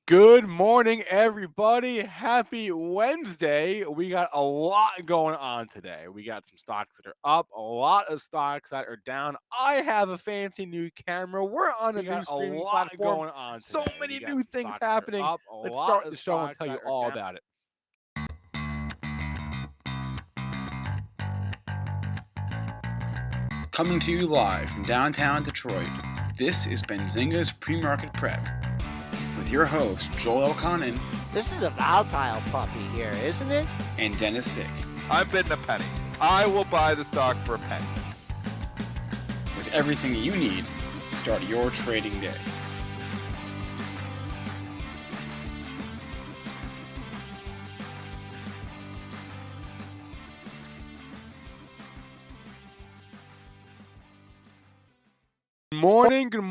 Good morning, everybody. Happy Wednesday. We got a lot going on today. We got some stocks that are up, a lot of stocks that are down. I have a fancy new camera. We're on a new streaming platform. going on So today. many We got new some things stocks that are happening. up, a Let's lot start of the show and stocks tell you that are all down. about it. Coming to you live from downtown Detroit, this is Benzinga's PreMarket Prep with your host, Joel Elconin This is a volatile puppy here, isn't it? and Dennis Dick, I'm bidding a penny. I will buy the stock for a penny. with everything you need to start your trading day. Good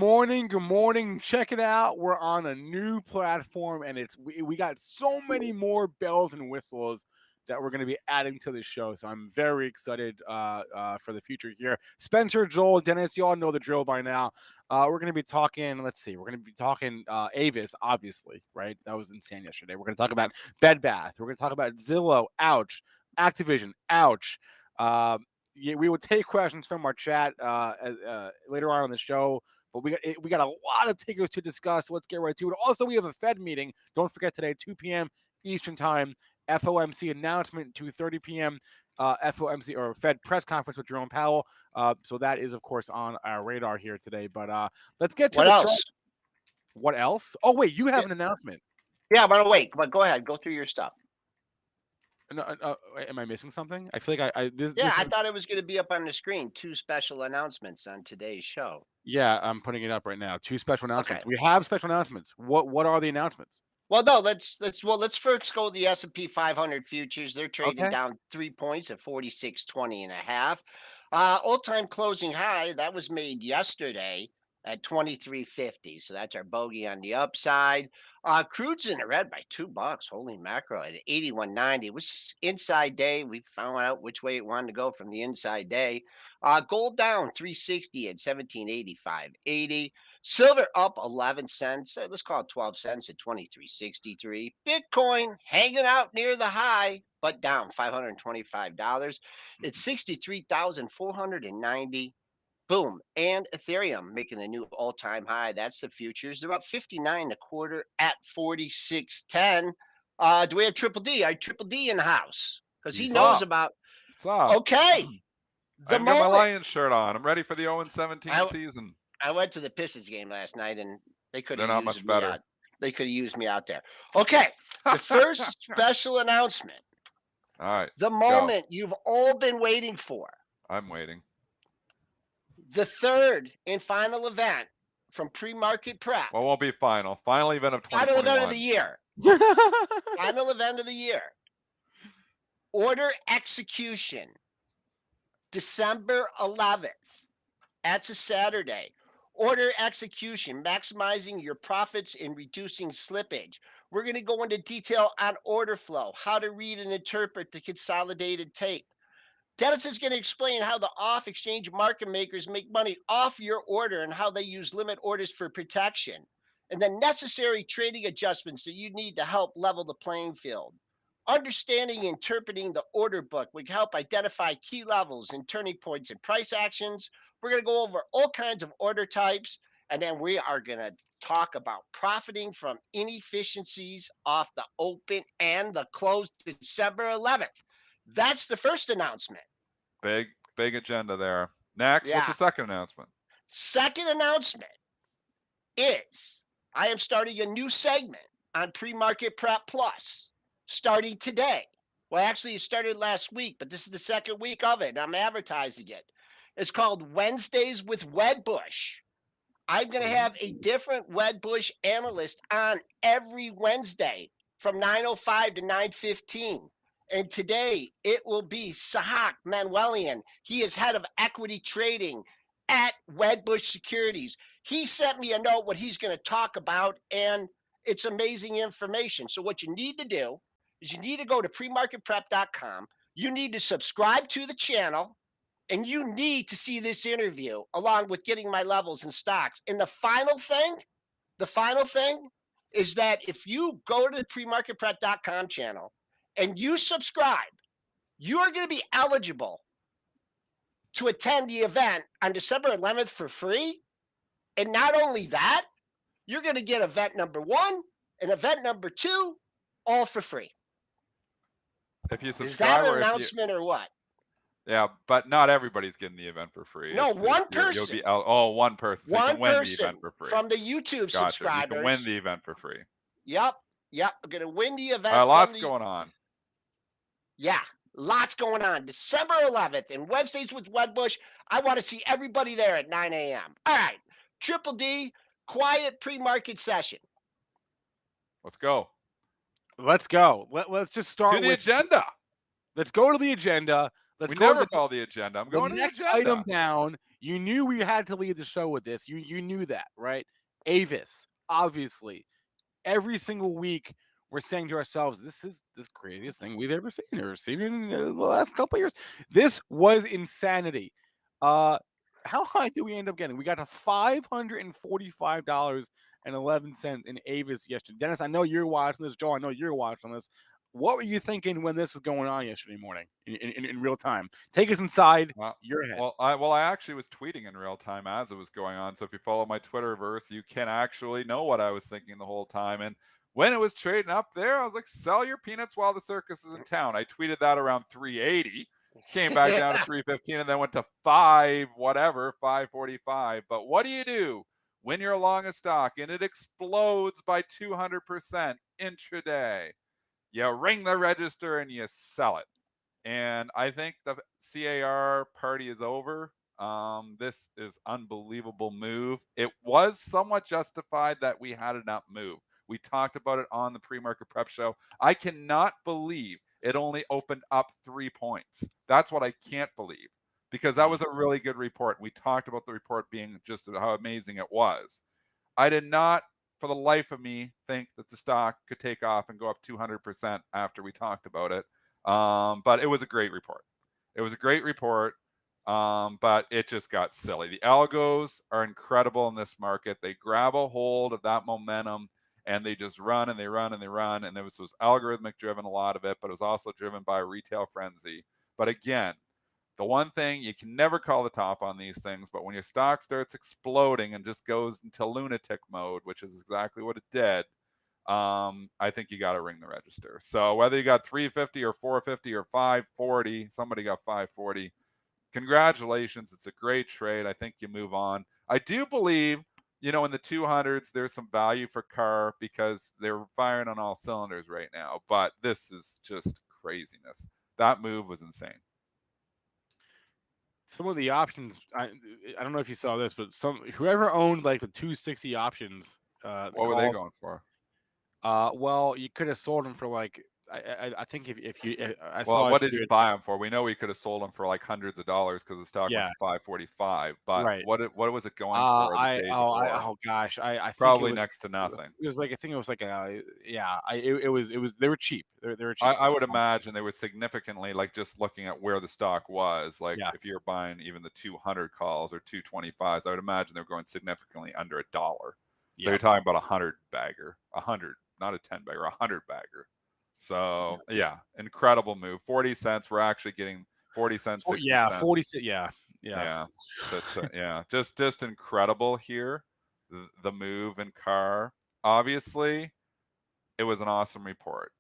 morning. Check it out. We're on a new platform, and we got so many more bells and whistles that we're going to be adding to the show. So I'm very excited for the future here. Spencer, Joel, Dennis, you all know the drill by now. We're going to be talking. Let's see. We're going to be talking Avis, obviously, right? That was insane yesterday. We're going to talk about Bed Bath. We're going to talk about Zillow. Ouch. Activision. Ouch. Yeah, we will take questions from our chat later on in the show, but we got a lot of takers to discuss. So let's get right to it. Also, we have a Fed meeting. Don't forget today, 2 p.m. Eastern Time. FOMC announcement, 2:30 p.m. FOMC or Fed press conference with Jerome Powell. So that is, of course, on our radar here today. But let's get to What the else? chart. What else? Oh wait, you have an announcement. Yeah, but wait. But go ahead. Go through your stuff. No, am I missing something? I feel like I this thought it was going to be up on the screen. 2 special announcements on today's show. Yeah, I'm putting it up right now. 2 special announcements. Okay. We have special announcements. What are the announcements? Well, no. Let's first go with the S&P 500 futures. They're trading Okay. down 3 points at 46.20 and a half. All-time closing high that was made yesterday at 23.50. So that's our bogey on the upside. Crude's in the red by $2. Holy macro at 81.90. It was just inside day. We found out which way it wanted to go from the inside day. Gold down 360 at 1785.80. Silver up 11 cents. Let's call it 12 cents at 23.63. Bitcoin hanging out near the high, but down $525. It's 63,490. Boom. And Ethereum making a new all-time high. That's the futures. They're about 59 a quarter at 46.10. Do we have Triple D? I have Triple D in the house because he He's knows up. about. What's up? Okay. I even got my Lions shirt on. I'm ready for the 0-17 season. I went to the Pistons game last night, and they could have They're not used much me better. out. They could have used me out there. Okay. The first special announcement. All right. The moment you've all been waiting for. I'm waiting. The third and final event from PreMarket Prep. Well, it won't be final. Final event of 2021. Final event of the year. Final event of the year. Order execution. December 11th. That's a Saturday. Order execution, maximizing your profits and reducing slippage. We're going to go into detail on order flow, how to read and interpret the consolidated tape. Dennis is going to explain how the off-exchange market makers make money off your order and how they use limit orders for protection, and the necessary trading adjustments that you need to help level the playing field. Understanding and interpreting the order book will help identify key levels and turning points in price actions. We're going to go over all kinds of order types, and then we are going to talk about profiting from inefficiencies off the open and the close December 11th. That's the first announcement. Big agenda there. Next, what's the second announcement? Second announcement is I am starting a new segment on PreMarket Prep Plus starting today. Well, actually, it started last week, but this is the second week of it. I'm advertising it. It's called Wednesdays with Wedbush. I'm going to have a different Wedbush analyst on every Wednesday from 9:05 to 9:15. And today it will be Sahak Manuelian. He is head of equity trading at Wedbush Securities. He sent me a note what he's going to talk about, and it's amazing information. So what you need to do is you need to go to premarketprep.com. You need to subscribe to the channel, and you need to see this interview along with getting my levels and stocks. And the final thing is that if you go to the premarketprep.com channel and you subscribe, you are going to be eligible to attend the event on December 11th for free. And not only that, you're going to get event number 1 and event number 2 all for free. If you Is subscribe, that an or announcement or what? yeah, but not everybody's getting the event for free. No, one You'll person. be one person. So you One can win the person event for free. from the YouTube Gotcha. subscribers. You can win the event for free. Yep. We're going to win the event. Lots going on. Yeah, lots going on. December 11th and Wednesdays with Wedbush. I want to see everybody there at 9 a.m. All right. Triple D, quiet pre-market session. Let's go. Let's go. Let's just start To the with agenda. Let's go to the agenda. We never call the agenda. I'm going to the next agenda. item down. You knew we had to lead the show with this. You knew that, right? Avis, obviously. Every single week, we're saying to ourselves, this is the craziest thing we've ever seen or seen in the last couple of years. This was insanity. How high did we end up getting? We got to $545.11 in Avis yesterday. Dennis, I know you're watching this. Joel, I know you're watching this. What were you thinking when this was going on yesterday morning in real time? Take us inside your head. I actually was tweeting in real time as it was going on. So if you follow my Twitterverse, you can actually know what I was thinking the whole time. And when it was trading up there, I was like, sell your peanuts while the circus is in town. I tweeted that around 380, came back down to 315, and then went to 545. But what do when you're long a stock and it explodes by 200% intraday? You ring the register and you sell it. And I think the CAR party is over. This is unbelievable move. It was somewhat justified that we had an up move. We talked about it on the pre-market prep show. I cannot believe it only opened up 3 points. That's what I can't believe, because that was a really good report. We talked about the report being just how amazing it was. I did not, for the life of me, think that the stock could take off and go up 200% after we talked about it. But it was a great report. But it just got silly. The algos are incredible in this market. They grab a hold of that momentum and they just run and they run and they run. And there was algorithmic driven, a lot of it, but it was also driven by a retail frenzy. But again, the one thing, you can never call the top on these things, but when your stock starts exploding and just goes into lunatic mode, which is exactly what it did, I think you got to ring the register. So whether you got 350 or 450 or 540, somebody got 540. Congratulations. It's a great trade. I think you move on. I do believe, in the 200s, there's some value for CAR because they're firing on all cylinders right now. But this is just craziness. That move was insane. Some of the options, I don't know if you saw this, but whoever owned like the 260 options, what were they going for? Well, you could have sold them for like, I think if you, what did you buy them for? We know we could have sold them for like hundreds of dollars because the stock went to 545. But right. what was it going for? I think probably next to nothing. It was like, I think it was like it was they were cheap. They were cheap. I would imagine they were significantly, like, just looking at where the stock was. Like if you're buying even the 200 calls or 225s, I would imagine they're going significantly under $1. So you're talking about 100 bagger, 100, not a 10 bagger, 100 bagger. So yeah, incredible move. 40 cents. We're actually getting 40 cents. 60 cents. 40 cents. Yeah. Just incredible here. The move in CAR. Obviously, it was an awesome report.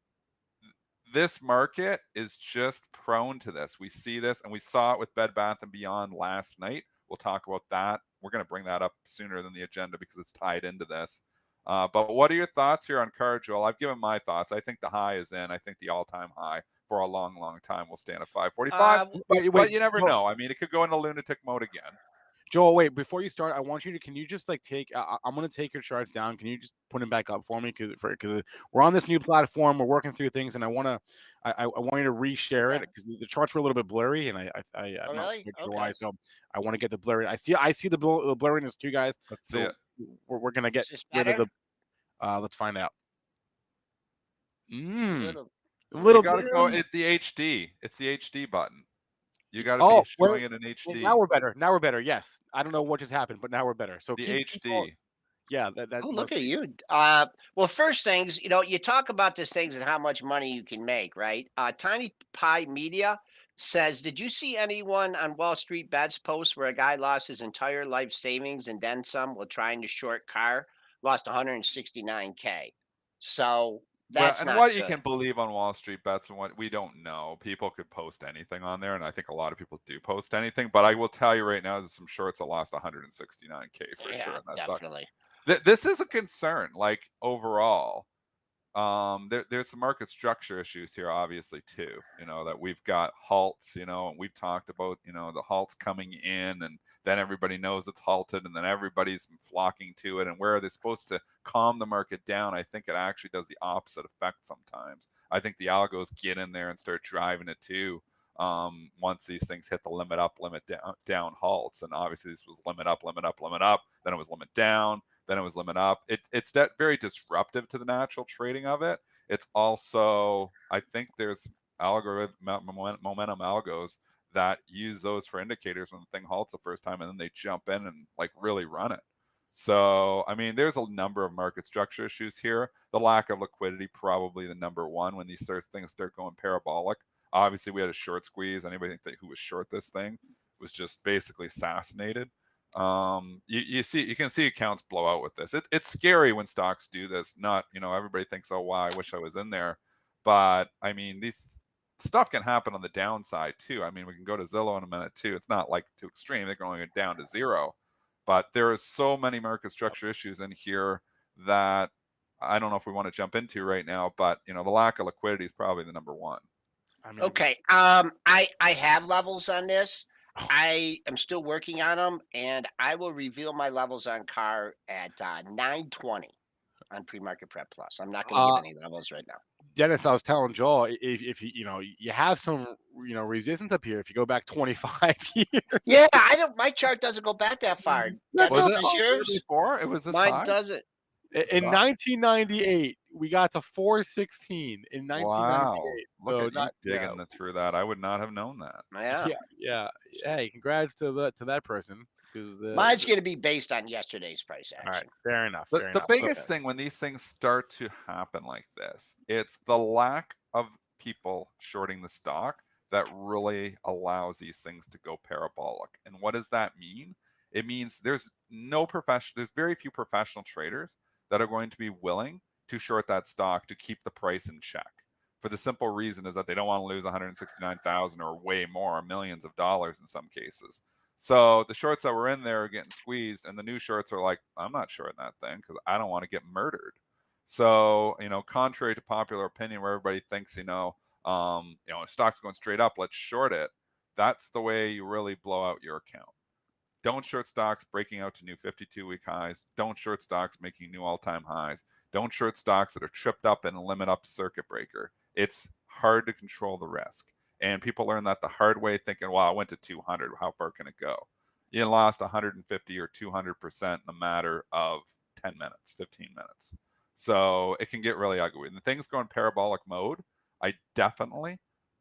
This market is just prone to this. We see this, and we saw it with Bed Bath & Beyond last night. We'll talk about that. We're going to bring that up sooner than the agenda because it's tied into this. But what are your thoughts here on CAR, Joel? I've given my thoughts. I think the high is in. I think the all-time high for a long, long time will stand at 545. But you never know. I mean, it could go into lunatic mode again. Joel, wait, before you start, can you just like I'm going to take your charts down. Can you just put them back up for me? Because we're on this new platform. We're working through things, and I want you to reshare it because the charts were a little bit blurry, and I'm not sure why. So I want to get the blurry. I see the blurriness too, guys. Let's see it. We're going to get rid of the. Let's find out. Little gotta go. It's the HD. It's the HD button. You got to be showing it in HD. Now we're better. Yes. I don't know what just happened, but now we're better. So the HD. Yeah, that Oh, look must at be. you. Well, first things, you talk about these things and how much money you can make, right? Tiny Pie Media says, did you see anyone on Wall Street Bets post where a guy lost his entire life savings and then some while trying to short car, lost 169K. So Well, that's and not what you good. can believe on Wall Street Bets and what we don't know. People could post anything on there, and I think a lot of people do post anything. But I will tell you right now, there's some shorts that lost 169K for sure, Yeah, and that's definitely. this is a concern. Like overall, there's some market structure issues here, obviously too. That we've got halts. And we've talked about the halts coming in, and then everybody knows it's halted, and then everybody's flocking to it. And where they're supposed to calm the market down, I think it actually does the opposite effect sometimes. I think the algos get in there and start driving it too. Once these things hit the limit up, limit down halts, and obviously this was limit up, limit up, limit up, then it was limit down, then it was limit up. It's that very disruptive to the natural trading of it. It's also, I think there's momentum algos that use those for indicators when the thing halts the first time, and then they jump in and like really run it. So, I mean, there's a number of market structure issues here. The lack of liquidity, probably the number one when these things start going parabolic. Obviously, we had a short squeeze. Anybody who was short this thing was just basically assassinated. You can see accounts blow out with this. It's scary when stocks do this. Not, everybody thinks, oh wow, I wish I was in there, but I mean, these stuff can happen on the downside too. I mean, we can go to Zillow in a minute too. It's not like too extreme. They're going down to zero, but there are so many market structure issues in here that I don't know if we want to jump into right now, but the lack of liquidity is probably the number one. I mean, Okay. I have levels on this. I am still working on them, and I will reveal my levels on car at 9:20 on PreMarket Prep Plus. I'm not going to give uh, any levels right now. Dennis, I was telling Joel, if you have some resistance up here. If you go back 25 years, Yeah, I don't. My chart doesn't go back that far. that's Was Dennis, it does all. here yours? before? It was this Mine high? doesn't. In 1998, we got to 416 in Wow. 1998. Look So at you not yeah, digging through that. I would not have known that. Yeah, yeah. Hey, congrats to that person because mine's going to be based on yesterday's price all right, action. fair enough, The, fair the enough. So biggest thing when these things start to happen like this, it's the lack of people shorting the stock that really allows these things to go parabolic. And what does that mean? It means there's very few professional traders that are going to be willing to short that stock to keep the price in check. For the simple reason is that they don't want to lose 169,000 or way more, millions of dollars in some cases. So the shorts that were in there are getting squeezed, and the new shorts are like, I'm not shorting that thing because I don't want to get murdered. So, contrary to popular opinion, where everybody thinks, stock's going straight up, let's short it. That's the way you really blow out your account. Don't short stocks breaking out to new 52-week highs. Don't short stocks making new all-time highs. Don't short stocks that are tripped up in a limit up circuit breaker. It's hard to control the risk. And people learn that the hard way, thinking, well, I went to 200. How far can it go? You lost 150 or 200% in a matter of 10 minutes, 15 minutes. So it can get really ugly. When the things go in parabolic mode, I definitely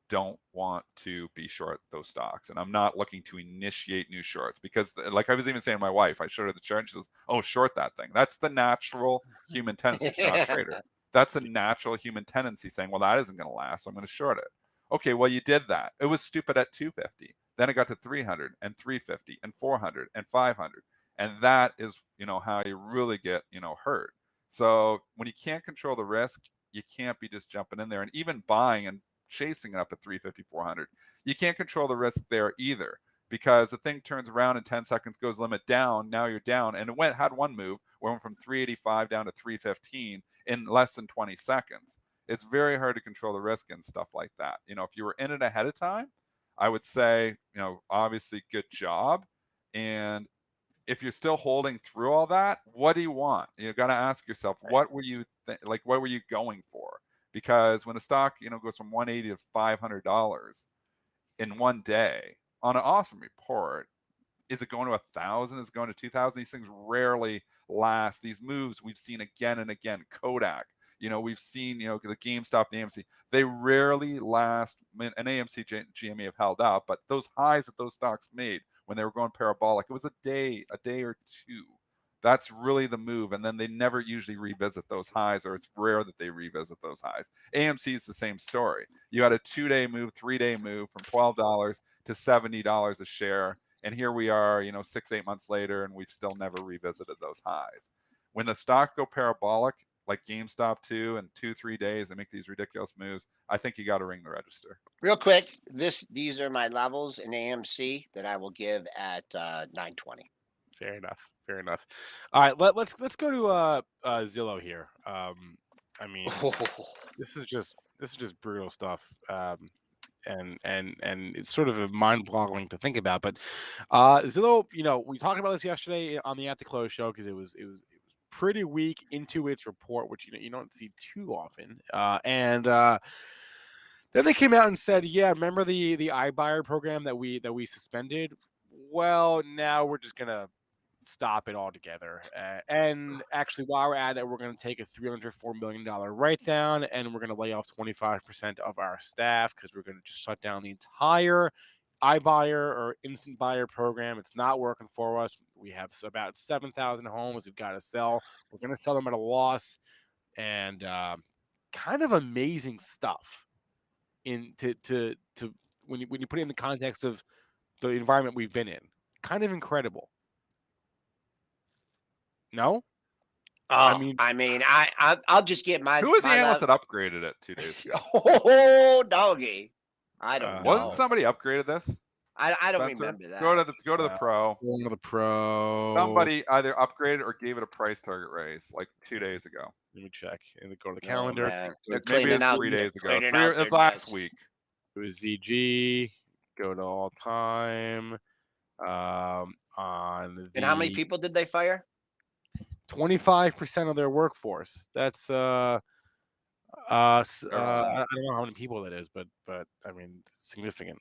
don't want to be short those stocks. And I'm not looking to initiate new shorts because, like I was even saying to my wife, I showed her the chart and she says, oh, short that thing. That's the natural human tendency. She's not a trader. That's a natural human tendency saying, well, that isn't going to last, so I'm going to short it. Okay, well, you did that. It was stupid at 250. Then it got to 300 and 350 and 400 and 500. And that is, how you really get, hurt. So when you can't control the risk, you can't be just jumping in there and even buying and chasing it up at 350, 400. You can't control the risk there either because the thing turns around in 10 seconds, goes limit down. Now you're down. And it had one move where it went from 385 down to 315 in less than 20 seconds. It's very hard to control the risk and stuff like that. If you were in it ahead of time, I would say, obviously good job. And if you're still holding through all that, what do you want? You got to ask yourself, what were you what were you going for? Because when a stock, goes from 180 to $500 in one day on an awesome report, is it going to 1,000? Is it going to 2,000? These things rarely last. These moves we've seen again and again. Kodak, we've seen, the GameStop, the AMC, they rarely last. An AMC, GME have held up, but those highs that those stocks made when they were going parabolic, it was a day or two. That's really the move. And then they never usually revisit those highs, or it's rare that they revisit those highs. AMC is the same story. You had a 2-day move, 3-day move from $12 to $70 a share. And here we are, 6-8 months later, and we've still never revisited those highs. When the stocks go parabolic, like GameStop too, in 2-3 days, they make these ridiculous moves, I think you got to ring the register. Real quick, these are my levels in AMC that I will give at 920. Fair enough. Fair enough. All right, let's go to Zillow here. I mean, this is just brutal stuff. And it's sort of mind-boggling to think about. But Zillow, we talked about this yesterday on the At the Close show because it was pretty weak into its report, which you don't see too often. And then they came out and said, "Yeah, remember the iBuyer program that we suspended? Well, now we're just gonna stop it altogether. And actually, while we're at it, we're going to take a $304 million write down, and we're going to lay off 25% of our staff because we're going to just shut down the entire iBuyer or instant buyer program. It's not working for us. We have about 7,000 homes we've got to sell. We're going to sell them at a loss." And kind of amazing stuff when you put it in the context of the environment we've been in. Kind of incredible. No? I'll just get my. Who was the my analyst lev- that upgraded it 2 days ago? Oh, doggy! I don't know. Wasn't somebody upgraded this? I don't Spencer? remember that. Go to the pro. Going to the pro. Somebody either upgraded or gave it a price target raise like 2 days ago. Let me check. And go to the calendar. man. Maybe They're it was cleaning out- 3 days ago. cleaning out It's their last mess. week. It was ZG. Go to all time. On the And how many people did they fire? 25% of their workforce. That's I don't know how many people that is, but I mean, significant.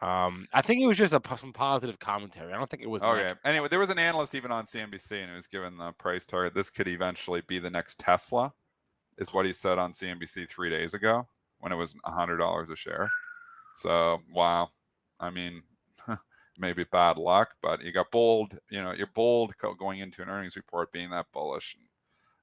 I think it was just some positive commentary. I don't think it was. Okay. Anyway, there was an analyst even on CNBC, and he was given the price target. This could eventually be the next Tesla, is what he said on CNBC 3 days ago when it was $100 a share. So, wow. I mean, maybe bad luck, but you got bold. You're bold going into an earnings report being that bullish. And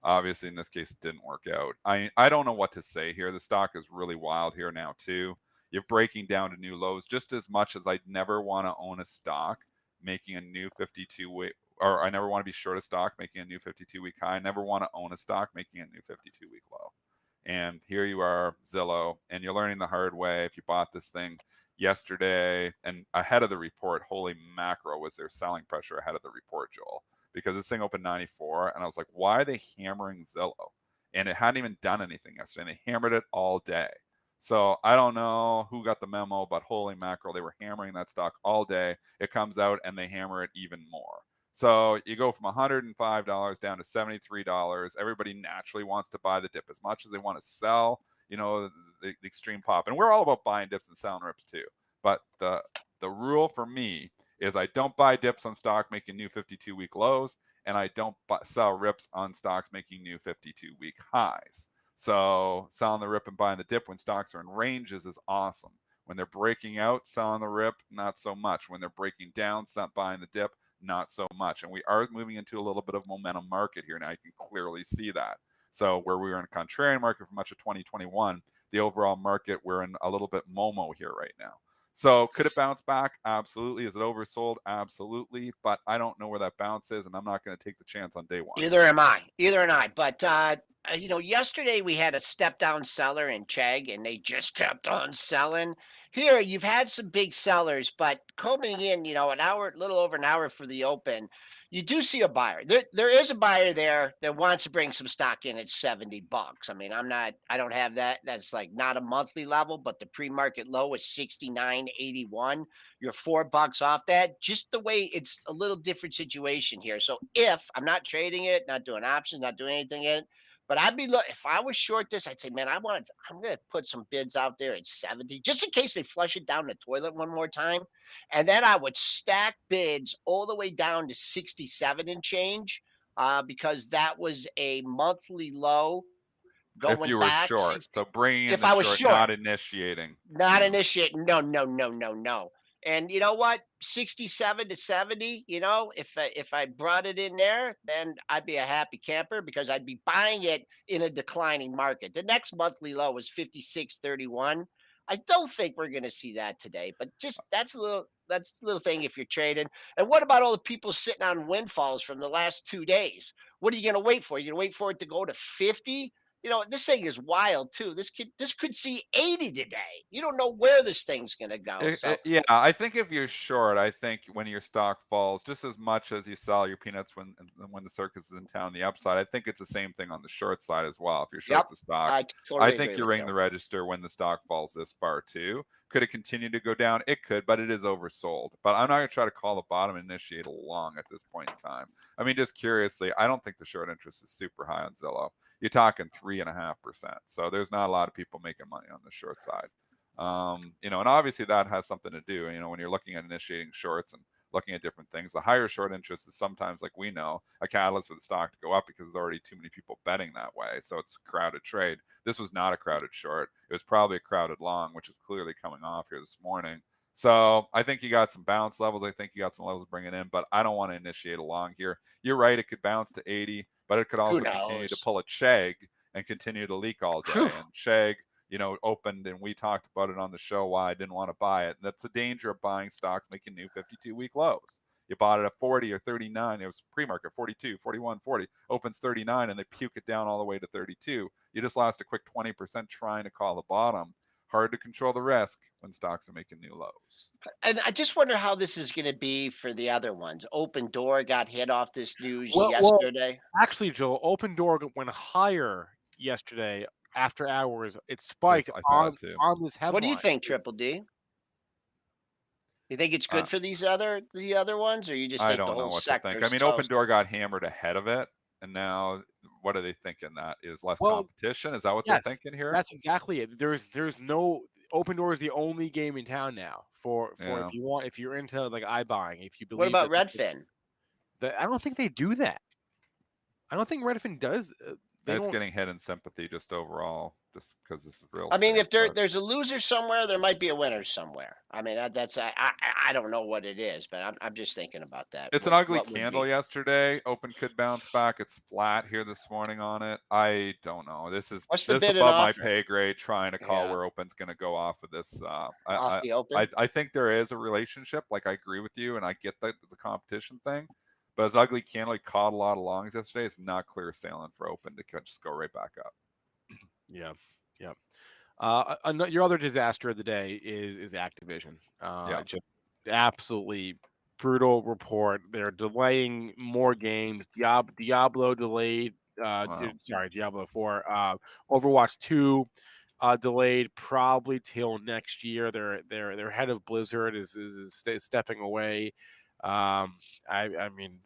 obviously, in this case, it didn't work out. I don't know what to say here. The stock is really wild here now too. You're breaking down to new lows just as much as I'd never want to own a stock making a new 52-week, or I never want to be short a stock making a new 52-week high. I never want to own a stock making a new 52-week low. And here you are, Zillow, and you're learning the hard way. If you bought this thing yesterday and ahead of the report, holy macro, was there selling pressure ahead of the report, Joel? Because this thing opened 94, and I was like, why are they hammering Zillow? And it hadn't even done anything yesterday, and they hammered it all day. So I don't know who got the memo, but holy mackerel, they were hammering that stock all day. It comes out and they hammer it even more. So you go from $105 down to $73. Everybody naturally wants to buy the dip as much as they want to sell, the extreme pop. And we're all about buying dips and selling rips too. But the rule for me is I don't buy dips on stock making new 52-week lows, and I don't sell rips on stocks making new 52-week highs. So selling the rip and buying the dip when stocks are in ranges is awesome. When they're breaking out, selling the rip, not so much. When they're breaking down, buying the dip, not so much. And we are moving into a little bit of momentum market here now. You can clearly see that. So where we were in a contrarian market for much of 2021, the overall market, we're in a little bit Momo here right now. So could it bounce back? Absolutely. Is it oversold? Absolutely. But I don't know where that bounce is, and I'm not going to take the chance on day one. Either am I. But yesterday we had a step down seller in Chegg, and they just kept on selling. Here, you've had some big sellers, but coming in, a little over an hour for the open, you do see a buyer. There is a buyer there that wants to bring some stock in at $70. I mean, I don't have that. That's like not a monthly level, but the pre-market low is $69.81. You're $4 off that. Just the way it's a little different situation here. So if I'm not trading it, not doing options, not doing anything in it, but if I was short this, I'd say, man, I'm going to put some bids out there at 70, just in case they flush it down the toilet one more time. And then I would stack bids all the way down to 67 and change, because that was a monthly low. If you were short, so bringing in if the I was short, not initiating. Not initiating. No. And you know what? 67 to 70, if I brought it in there, then I'd be a happy camper because I'd be buying it in a declining market. The next monthly low was 56.31. I don't think we're going to see that today, but just that's a little thing if you're trading. And what about all the people sitting on windfalls from the last 2 days? What are you going to wait for? You're going to wait for it to go to 50? This thing is wild too. This could see 80 today. You don't know where this thing's going to go. So Yeah, I think if you're short, I think when your stock falls, just as much as you sell your peanuts when the circus is in town, the upside, I think it's the same thing on the short side as well. If you're short yep, the stock, I I totally think agree you're with ringing you. the register when the stock falls this far too. Could it continue to go down? It could, but it is oversold. But I'm not going to try to call the bottom and initiate a long at this point in time. I mean, just curiously, I don't think the short interest is super high on Zillow. You're talking 3.5%. So there's not a lot of people making money on the short side. And obviously that has something to do, when you're looking at initiating shorts and looking at different things, the higher short interest is sometimes, like we know, a catalyst for the stock to go up because there's already too many people betting that way. So it's a crowded trade. This was not a crowded short. It was probably a crowded long, which is clearly coming off here this morning. So I think you got some bounce levels. I think you got some levels bringing in, but I don't want to initiate a long here. You're right. It could bounce to 80, but it could Who also continue to knows? pull a chegg and continue to leak all day. Whew. And chegg, opened, and we talked about it on the show why I didn't want to buy it. And that's the danger of buying stocks making new 52-week lows. You bought it at 40 or 39. It was pre-market 42, 41, 40, opens 39, and they puke it down all the way to 32. You just lost a quick 20% trying to call the bottom. Hard to control the risk when stocks are making new lows. And I just wonder how this is going to be for the other ones. Open Door got hit off this news Well, yesterday. actually, Joel, Open Door went higher yesterday after hours. It Yes, spiked I saw it too. on this headline. What do you think, Triple D? You think it's Uh, good for the other ones, or you just I think the don't know whole what to think. I sector's mean, Open toast? Door got hammered ahead of it, and now what are they thinking? That is less Well, competition? Is that what they're yes, thinking here? that's exactly it. There's no Open Door is the only game in town now for Yeah. if you're into like iBuying, if you What believe about that Redfin? I don't think they do that. I don't think Redfin does. They It's don't. getting hit in sympathy just overall, just because this is real I mean, estate. if there's a loser somewhere, there might be a winner somewhere. I mean, that's I don't know what it is, but I'm just thinking about that. It's an ugly What would candle be? yesterday. Open could bounce back. It's flat here this morning on it. I don't know. This is What's the bid and above my offer? pay grade. Trying to call Yeah, where Open's going to go off of this. off the open. I think there is a relationship. Like I agree with you, and I get the competition thing. But as ugly candle, he caught a lot of longs yesterday. It's not clear sailing for Open to just go right back up. Yeah, yeah. Your other disaster of the day is Activision. Yeah. Just absolutely brutal report. They're delaying more games. Diablo delayed. Wow. Sorry, Diablo 4. Overwatch 2 delayed probably till next year. Their head of Blizzard is stepping away. I mean.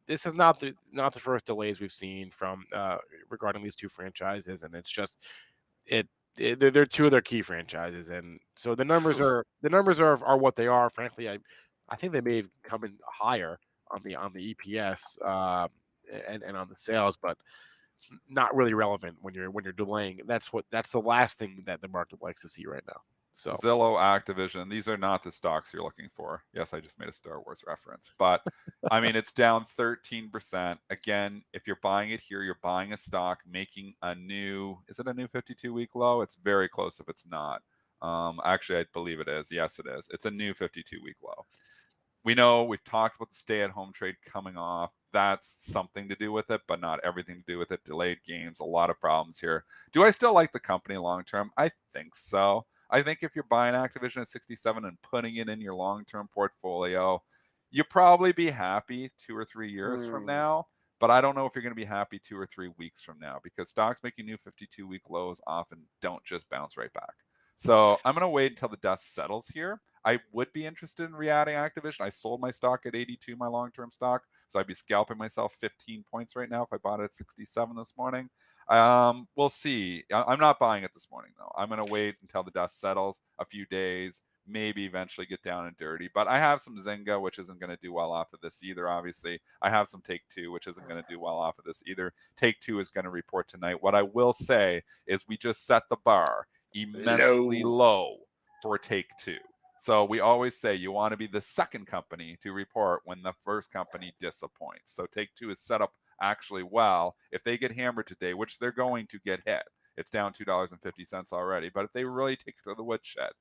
This is not the first delays we've seen from regarding these two franchises, and it's just they're two of their key franchises, and so the numbers are what they are. Frankly, I think they may have come in higher on the EPS and on the sales, but it's not really relevant when you're delaying. That's the last thing that the market likes to see right now. So Zillow, Activision, these are not the stocks you're looking for. Yes, I just made a Star Wars reference, but I mean, it's down 13%. Again, if you're buying it here, you're buying a stock making is it a new 52-week low? It's very close if it's not. Actually, I believe it is. Yes, it is. It's a new 52-week low. We know we've talked about the stay-at-home trade coming off. That's something to do with it, but not everything to do with it. Delayed games, a lot of problems here. Do I still like the company long-term? I think so. I think if you're buying Activision at 67 and putting it in your long-term portfolio, you'll probably be happy 2 or 3 years from now. But I don't know if you're going to be happy 2 or 3 weeks from now, because stocks making new 52-week lows often don't just bounce right back. So I'm going to wait until the dust settles here. I would be interested in re-adding Activision. I sold my stock at 82, my long-term stock. So I'd be scalping myself 15 points right now if I bought it at 67 this morning. We'll see. I'm not buying it this morning, though. I'm going to wait until the dust settles a few days, maybe eventually get down and dirty. But I have some Zynga, which isn't going to do well off of this either, obviously. I have some Take-Two, which isn't going to do well off of this either. Take-Two is going to report tonight. What I will say is we just set the bar immensely low for Take-Two. So we always say you want to be the second company to report when the first company disappoints. So Take-Two is set up actually well. If they get hammered today, which they're going to get hit, it's down $2.50 already. But if they really take it to the woodshed,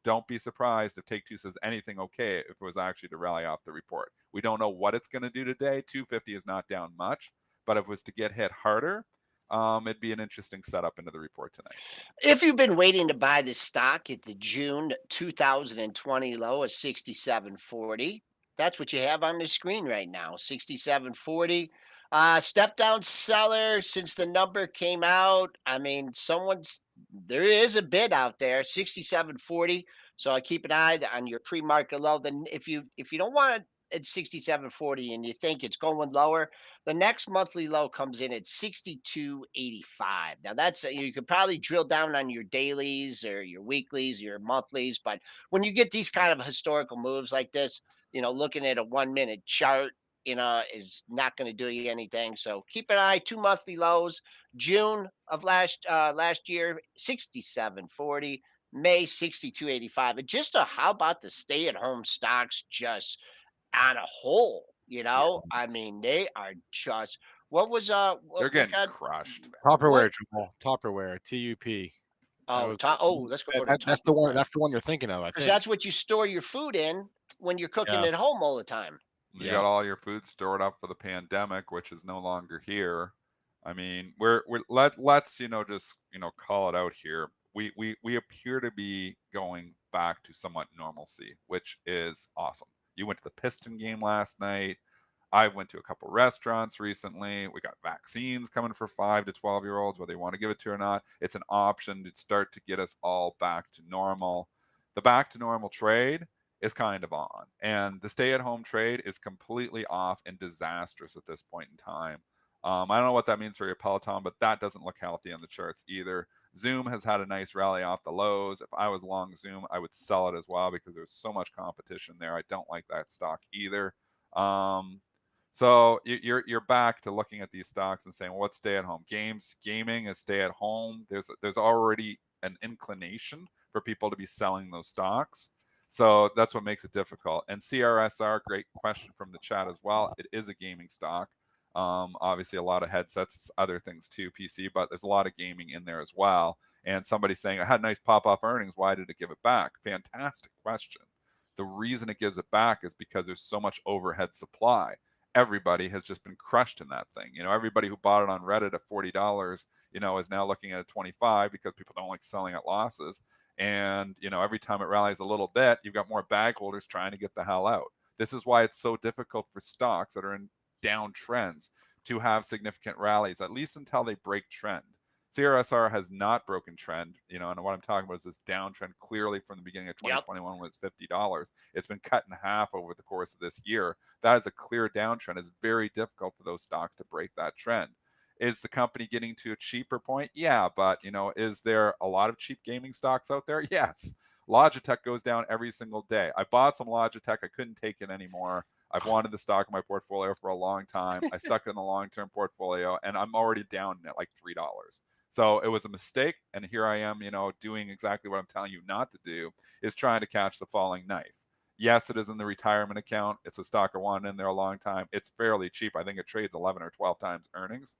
don't be surprised if Take-Two says anything okay if it was actually to rally off the report. We don't know what it's going to do today. 250 is not down much, but if it was to get hit harder, it'd be an interesting setup into the report tonight. If you've been waiting to buy this stock at the June 2020 low of 67.40, that's what you have on the screen right now, 67.40. Step down seller since the number came out. I mean, there is a bid out there, 67.40. So I keep an eye on your pre-market low. Then if you don't want it at 67.40 and you think it's going lower, the next monthly low comes in at 62.85. Now that's you could probably drill down on your dailies or your weeklies, your monthlies, but when you get these kind of historical moves like this, looking at a 1 minute chart, is not going to do you anything. So keep an eye. 2 monthly lows. June of last year, 67.40. May 62.85. And just how about the stay-at-home stocks just on a whole, I mean, they are just what was They're we getting got crushed. Tupperware, what Joel. Tupperware, TUP. That was let's go to that's the one. Tupperware, That's the one you're thinking of, I because think. that's what you store your food in when you're cooking Yeah. at home all the time. You Yeah. got all your food stored up for the pandemic, which is no longer here. I mean, let's just call it out here. We appear to be going back to somewhat normalcy, which is awesome. You went to the Piston game last night. I went to a couple restaurants recently. We got vaccines coming for 5 to 12-year-olds, whether they want to give it to or not. It's an option to start to get us all back to normal. The back to normal trade is kind of on, and the stay-at-home trade is completely off and disastrous at this point in time. I don't know what that means for your Peloton, but that doesn't look healthy on the charts either. Zoom has had a nice rally off the lows. If I was long Zoom, I would sell it as well because there's so much competition there. I don't like that stock either. So you're back to looking at these stocks and saying, well, what's stay at home? Gaming is stay at home. There's already an inclination for people to be selling those stocks. So that's what makes it difficult. And CRSR, great question from the chat as well. It is a gaming stock. Obviously, a lot of headsets, other things too, PC, but there's a lot of gaming in there as well. And somebody saying, I had nice pop-off earnings. Why did it give it back? Fantastic question. The reason it gives it back is because there's so much overhead supply. Everybody has just been crushed in that thing. Everybody who bought it on Reddit at $40, is now looking at a 25 because people don't like selling at losses. And, every time it rallies a little bit, you've got more bag holders trying to get the hell out. This is why it's so difficult for stocks that are in down trends to have significant rallies, at least until they break trend. CRSR has not broken trend, and what I'm talking about is this downtrend clearly from the beginning of 2021 was $50. It's been cut in half over the course of this year. That is a clear downtrend. It's very difficult for those stocks to break that trend. Is the company getting to a cheaper point? Yeah, but is there a lot of cheap gaming stocks out there? Yes. Logitech goes down every single day. I bought some Logitech. I couldn't take it anymore. I've wanted the stock in my portfolio for a long time. I stuck it in the long-term portfolio, and I'm already down at like $3. So it was a mistake, and here I am, doing exactly what I'm telling you not to do, is trying to catch the falling knife. Yes, it is in the retirement account. It's a stock I wanted in there a long time. It's fairly cheap. I think it trades 11 or 12 times earnings.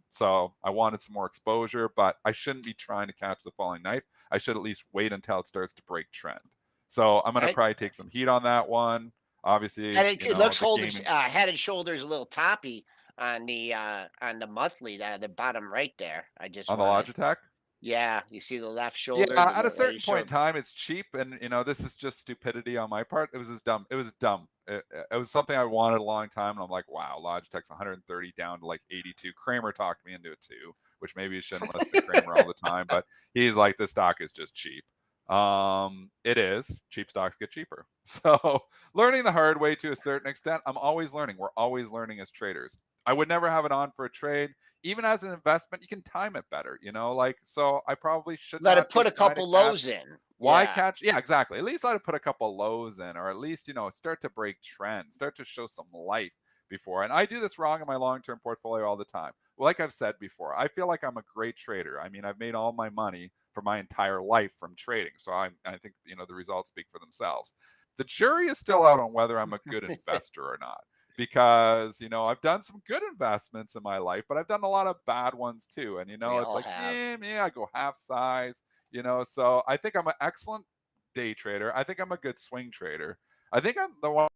So I wanted some more exposure, but I shouldn't be trying to catch the falling knife. I should at least wait until it starts to break trend. So I'm going to probably take some heat on that one. Obviously, And it looks holding gaming... head and shoulders a little toppy on the monthly, the bottom right there. I just on the Logitech. Yeah, you see the left Yeah, shoulder. at a certain point in time, it's cheap, and this is just stupidity on my part. It was just dumb. It was dumb. It was something I wanted a long time, and I'm like, wow, Logitech's 130 down to like 82. Kramer talked me into it too, which maybe you shouldn't listen to Kramer all the time, but he's like, this stock is just cheap. It is. Cheap stocks get cheaper. So learning the hard way to a certain extent. I'm always learning. We're always learning as traders. I would never have it on for a trade. Even as an investment, you can time it better, so I probably should let not it put be a trying to couple lows in. Why catch? Yeah, exactly. At least let it put a couple lows in, or at least, start to break trend, start to show some life before. And I do this wrong in my long-term portfolio all the time. Well, like I've said before, I feel like I'm a great trader. I mean, I've made all my money for my entire life from trading. So I think, the results speak for themselves. The jury is still out on whether I'm a good investor or not, because, I've done some good investments in my life, but I've done a lot of bad ones too. And, it's all like, have. I go half size, so I think I'm an excellent day trader. I think I'm a good swing trader. I think I'm the one.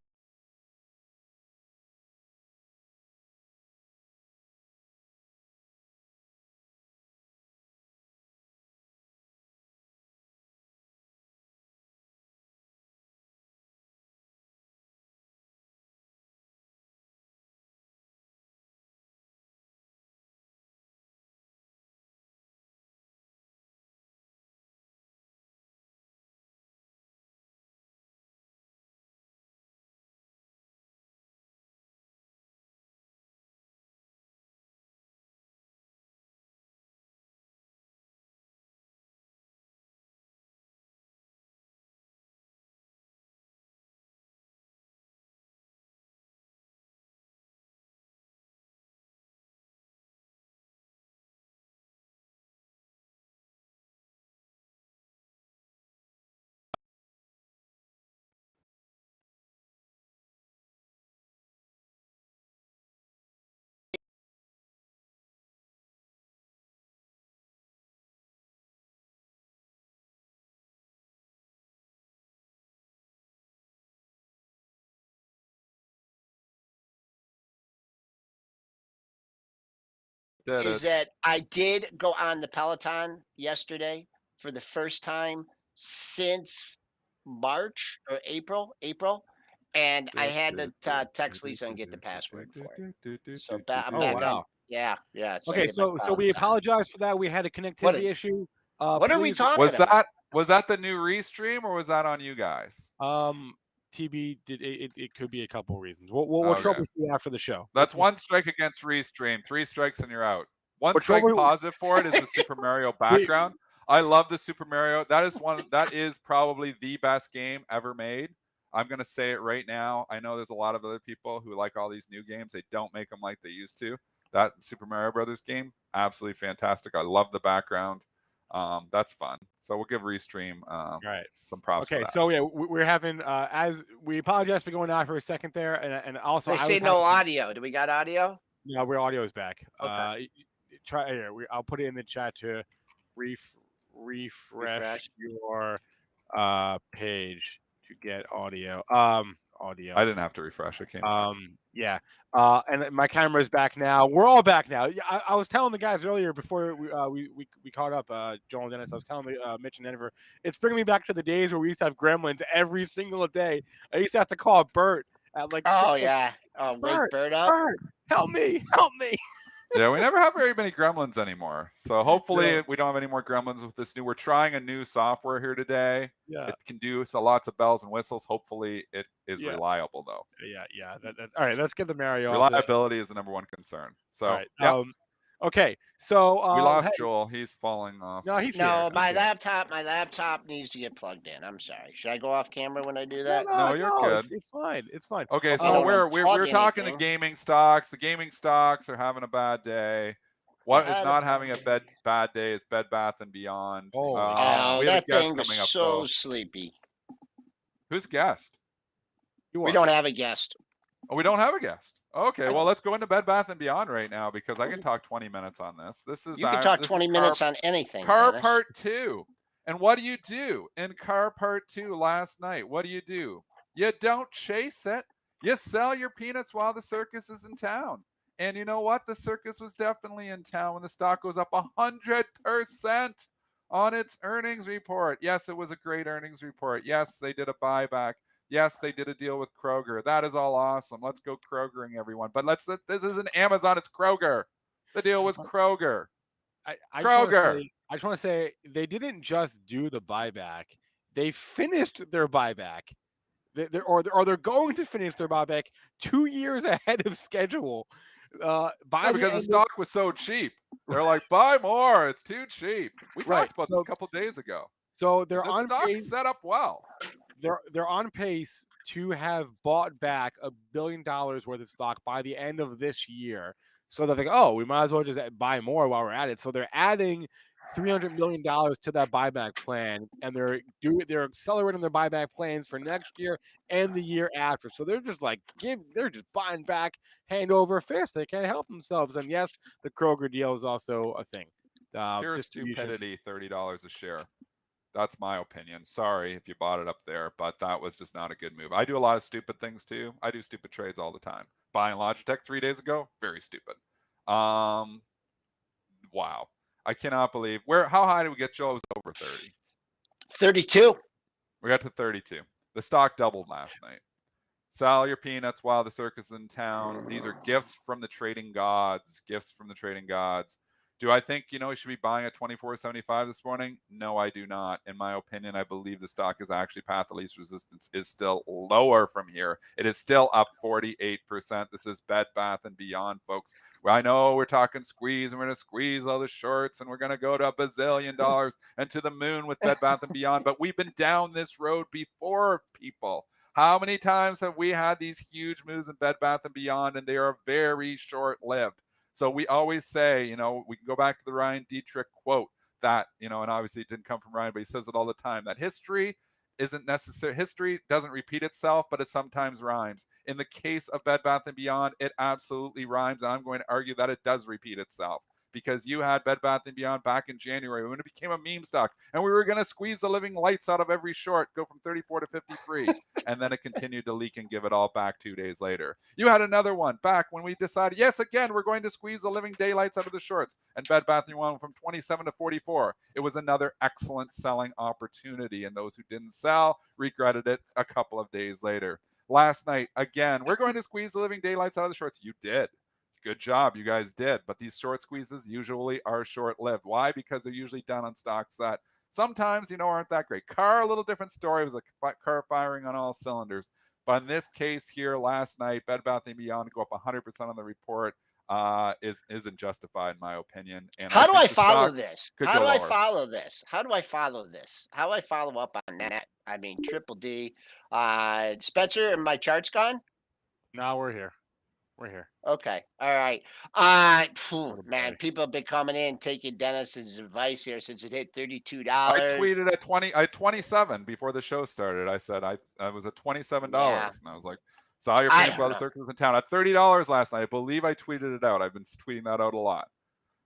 Is that I did go on the Peloton yesterday for the first time since March or April, and I had to text Lisa and get the password for it. So I'm Oh, back on. wow. Yeah. So I Okay, get my so we Peloton. apologize for that. We had a connectivity issue. What are we Please, talking Was about? that the new restream, or was that on you guys? TB did it could be a couple of reasons. We'll Okay. troubleshoot after the show. That's one strike against restream. 3 strikes and you're out. One We'll strike trouble- positive for it is the Super Mario background. I love the Super Mario. That is probably the best game ever made. I'm going to say it right now. I know there's a lot of other people who like all these new games. They don't make them like they used to. That Super Mario Brothers game, absolutely fantastic. I love the background. That's fun. So we'll give Restream Right. some props for Okay, that. so yeah, we're having as we apologize for going out for a second there, and also They say no audio. Do we got audio? No, our audio is back. Okay. Try here. I'll put it in the chat to refresh your page to get audio. Audio. I didn't have to refresh. It came back. Yeah. And my camera is back now. We're all back now. Yeah, I was telling the guys earlier before we caught up, Joel and Dennis. I was telling Mitch and Denver, it's bringing me back to the days where we used to have gremlins every single day. I used to have to call Bert at like. Oh 6 yeah. Wake Bert up. Bert, help me. Yeah, we never have very many gremlins anymore. So hopefully we don't have any more gremlins with this new. We're trying a new software here today. Yeah. It can do lots of bells and whistles. Hopefully it is reliable though. Yeah. That's all right. Let's get the Mario. Reliability is the number one concern. So all right. Okay. So we lost Joel. He's falling off. No, he's No, here. my laptop needs to get plugged in. I'm sorry. Should I go off camera when I do that? No, you're good. It's fine. It's fine. Okay, I so don't we're talking anything. the gaming stocks. The gaming stocks are having a bad day. What is not having a bad day is Bed Bath and Beyond. Oh, we have that a guest thing was coming up. so Though. sleepy. Who's guest? We don't have a guest. Oh, we don't have a guest. Okay, well, let's go into Bed Bath and Beyond right now because I can talk 20 minutes on this. You can talk 20 minutes on anything. Car Dennis. Part 2. And what do you do in Car Part 2 last night? What do? You don't chase it. You sell your peanuts while the circus is in town. And you know what? The circus was definitely in town when the stock goes up 100% on its earnings report. Yes, it was a great earnings report. Yes, they did a buyback. Yes, they did a deal with Kroger. That is all awesome. Let's go Krogering, everyone. But this isn't Amazon, it's Kroger. The deal was Kroger. I Kroger. just want to say they didn't just do the buyback. They finished their buyback. They're going to finish their buyback 2 years ahead of schedule. Because the stock was so cheap. They're like, buy more. It's too cheap. We talked about this a couple days ago. So they're on stock pace, set up well. They're on pace to have bought back $1 billion worth of stock by the end of this year. So they're like, oh, we might as well just buy more while we're at it. So they're adding $300 million to that buyback plan, and they're accelerating their buyback plans for next year and the year after. So they're just like they're just buying back hand over fist. They can't help themselves. And yes, the Kroger deal is also a thing. Pure Distribution. stupidity, $30 a share. That's my opinion. Sorry if you bought it up there, but that was just not a good move. I do a lot of stupid things too. I do stupid trades all the time. Buying Logitech 3 days ago, very stupid. Wow. I cannot believe how high did we get, Joe? It was over 30. 32. We got to 32. The stock doubled last night. Sell your peanuts while the circus is in town. These are gifts from the trading gods. Gifts from the trading gods. Do I think, you should be buying at 24.75 this morning? No, I do not. In my opinion, I believe the stock is actually path of least resistance is still lower from here. It is still up 48%. This is Bed Bath & Beyond, folks. Well, I know we're talking squeeze, and we're going to squeeze all the shorts, and we're going to go to $1 bazillion and to the moon with Bed Bath & Beyond. But we've been down this road before, people. How many times have we had these huge moves in Bed Bath & Beyond, and they are very short-lived? So we always say, we can go back to the Ryan Dietrich quote that, and obviously it didn't come from Ryan, but he says it all the time, that history isn't necessary. History doesn't repeat itself, but it sometimes rhymes. In the case of Bed Bath & Beyond, it absolutely rhymes, and I'm going to argue that it does repeat itself. Because you had Bed Bath & Beyond back in January when it became a meme stock, and we were going to squeeze the living lights out of every short, go from 34 to 53, and then it continued to leak and give it all back 2 days later. You had another one back when we decided, yes, again, we're going to squeeze the living daylights out of the shorts, and Bed Bath & Beyond from 27 to 44. It was another excellent selling opportunity, and those who didn't sell regretted it a couple of days later. Last night, again, we're going to squeeze the living daylights out of the shorts. You did. Good job, you guys did. But these short squeezes usually are short-lived. Why? Because they're usually done on stocks that sometimes, aren't that great. Car, a little different story. It was a car firing on all cylinders. But in this case here last night, Bed Bath & Beyond to go up 100% on the report isn't justified, in my opinion. And How do I the follow stock this? could How go do I lower. follow this? How do I follow this? How do I follow up on that? I mean, Triple D. Spencer, are my charts gone? No, we're here. We're here. Okay. All right. Man, boy. people have been coming in taking Dennis's advice here since it hit $32. I tweeted at 27 before the show started. I said I was at $27, Yeah. and I was like, saw your I peanuts don't while the know. circus was in town at $30 last night. I believe I tweeted it out. I've been tweeting that out a lot.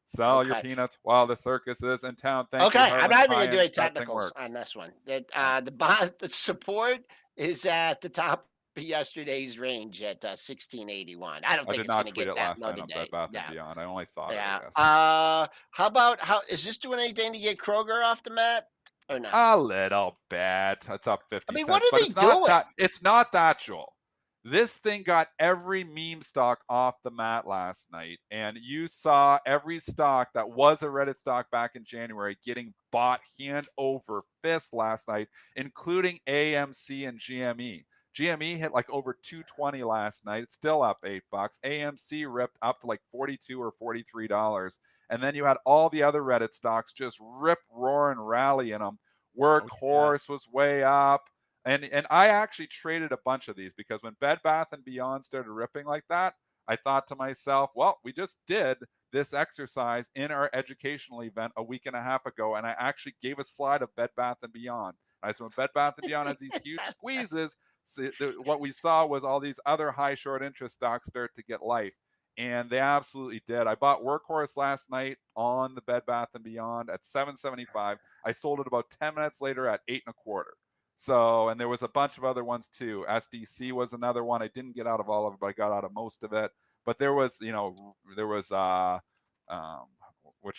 Sell your Okay. peanuts while the circus is in town. Thank Okay. you, I'm Harlan not even going to Ryan. do any That thing technicals works. on this one. The support is at the top of yesterday's range at 1681. I don't I think did it's going not to tweet get it that last low night on today. Bed Bath Yeah. & Beyond. I only thought Yeah. it, I guess. How is this doing anything to get Kroger off the mat or not? A little bit. It's up 50 I mean, cents. what are but they it's not doing? that. It's not that, Joel. This thing got every meme stock off the mat last night, and you saw every stock that was a Reddit stock back in January getting bought hand over fist last night, including AMC and GME. GME hit like over 220 last night. It's still up $8. AMC ripped up to like $42 or $43. And then you had all the other Reddit stocks just rip, roar, and rally in them. Workhorse was way up. And I actually traded a bunch of these because when Bed Bath & Beyond started ripping like that, I thought to myself, well, we just did this exercise in our educational event a week and a half ago, and I actually gave a slide of Bed Bath & Beyond. I said, when Bed Bath & Beyond has these huge squeezes, what we saw was all these other high short interest stocks start to get life. And they absolutely did. I bought Workhorse last night on the Bed Bath & Beyond at $7.75. I sold it about 10 minutes later at $8.25. So, and there was a bunch of other ones too. SDC was another one. I didn't get out of all of it, but I got out of most of it. But there was, which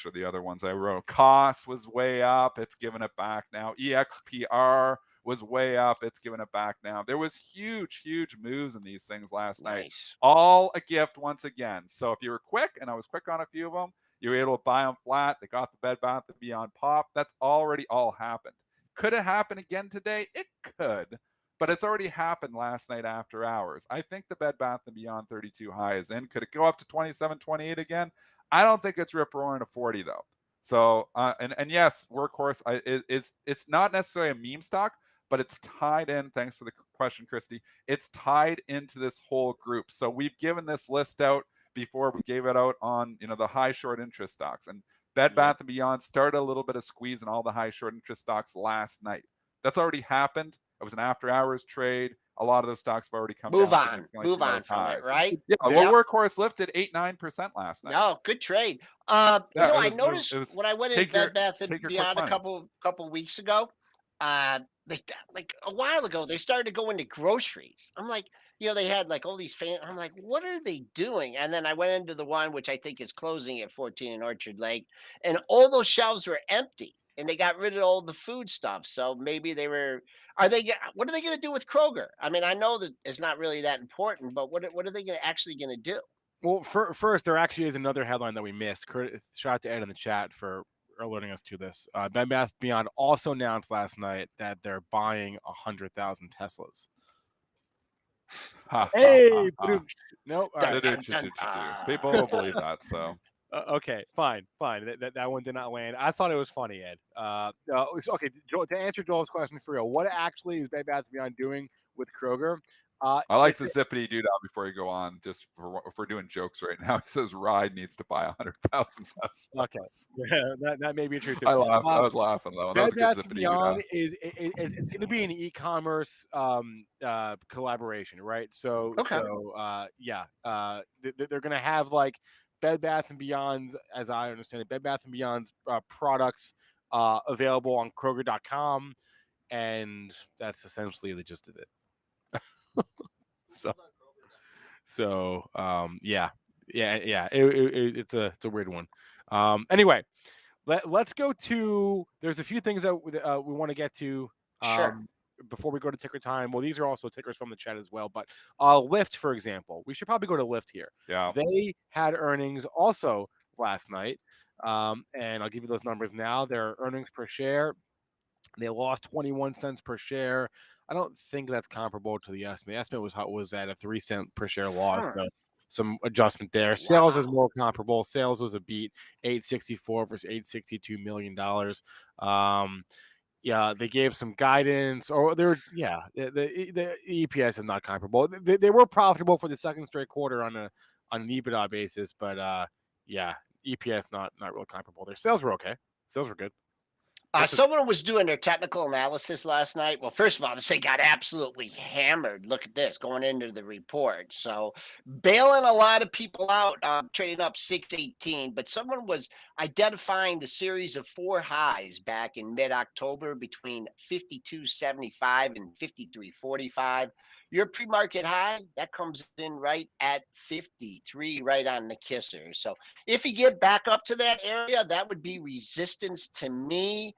are the other ones I wrote? COS was way up. It's giving it back now. EXPR was way up. It's giving it back now. There was huge, huge moves in these things last night. All a gift once again. So if you were quick, and I was quick on a few of them, you were able to buy them flat. They got the Bed Bath & Beyond pop. That's already all happened. Could it happen again today? It could, but it's already happened last night after hours. I think the Bed Bath & Beyond 32 high is in. Could it go up to 27, 28 again? I don't think it's rip roaring to 40 though. So, and yes, Workhorse it's not necessarily a meme stock, but it's tied in. Thanks for the question, Christy. It's tied into this whole group. So we've given this list out before we gave it out on, the high short interest stocks. And Bed Bath & Beyond started a little bit of squeeze in all the high short interest stocks last night. That's already happened. It was an after-hours trade. A lot of those stocks have already come down significantly Move from on those from it, highs. right? Yeah, Yep. Workhorse lifted 8-9% last night. No, good trade. I noticed when I went in Bed Bath and Beyond a couple weeks ago, like a while ago, they started to go into groceries. I'm like, they had like all these fans. I'm like, what are they doing? And then I went into the one which I think is closing at 14 in Orchard Lake, and all those shelves were empty, and they got rid of all the food stuff. So maybe they were. What are they going to do with Kroger? I mean, I know that it's not really that important, but what are they actually going to do? Well, first, there actually is another headline that we missed. Shout out to Ed in the chat for alerting us to this. Bed Bath & Beyond also announced last night that they're buying 100,000 Teslas. Hey, no, people will believe that. So okay, fine. That one did not land. I thought it was funny, Ed. Okay, Joel, to answer Joel's question for real, what actually is Bed Bath & Beyond doing with Kroger? I like to zippity do that before you go on. Just if we're doing jokes right now, he says Ride needs to buy 100,000. Okay, yeah, that may be true too. I laughed. I was laughing though. That was a good zippity Beyond it's going to be an e-commerce collaboration, right? So they're going to have like Bed Bath & Beyond, as I understand it, Bed Bath & Beyond's products available on Kroger.com, and that's essentially the gist of it. It's a weird one. Anyway, let's go to. There's a few things that we want to get to. Before we go to ticker time. Well, these are also tickers from the chat as well. But Lyft, for example, we should probably go to Lyft here. Yeah, they had earnings also last night, and I'll give you those numbers now. Their earnings per share. They lost 21 cents per share. I don't think that's comparable to the estimate. The estimate was at a 3 cent per share loss. So some adjustment there. Sales is more comparable. Sales was a beat, $864 versus $862 million. They gave some guidance, or the EPS is not comparable. They were profitable for the second straight quarter on an EBITDA basis, but EPS not real comparable. Their sales were okay. Sales were good. Someone was doing their technical analysis last night. Well, first of all, they got absolutely hammered. Look at this going into the report. So bailing a lot of people out, trading up 618. But someone was identifying the series of 4 highs back in mid-October between 52.75 and 53.45. Your pre-market high, that comes in right at 53, right on the kisser. So if you get back up to that area, that would be resistance to me.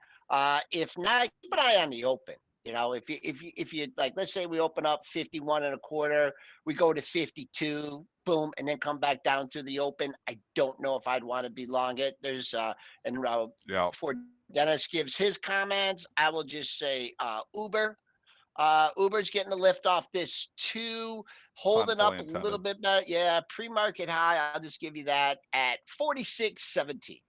If not, keep an eye on the open. If you like, let's say we open up 51.25, we go to 52, boom, and then come back down through the open. I don't know if I'd want to be long it. There's before Dennis gives his comments, I will just say Uber. Uber's getting the lift off this too, holding up a little bit better. Yeah, pre-market high. I'll just give you that at 46.17.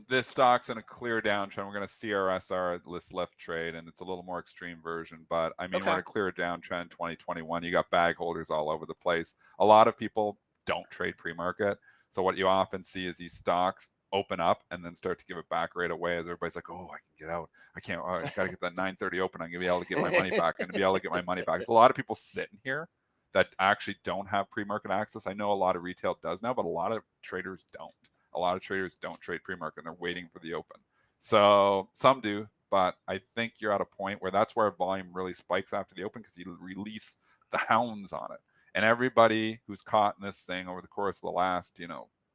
This stock's in a clear downtrend. We're going to CRSR this Lyft trade, and it's a little more extreme version. But I mean, we're in a clear downtrend. 2021. You got bag holders all over the place. A lot of people don't trade pre-market, so what you often see is these stocks open up and then start to give it back right away as everybody's like, oh, I can get out. I can't. I got to get that 9:30 open. I'm going to be able to get my money back. I'm going to be able to get my money back. It's a lot of people sitting here that actually don't have pre-market access. I know a lot of retail does now, but a lot of traders don't. A lot of traders don't trade pre-market and they're waiting for the open. So some do, but I think you're at a point where that's where volume really spikes after the open because you release the hounds on it. And everybody who's caught in this thing over the course of the last,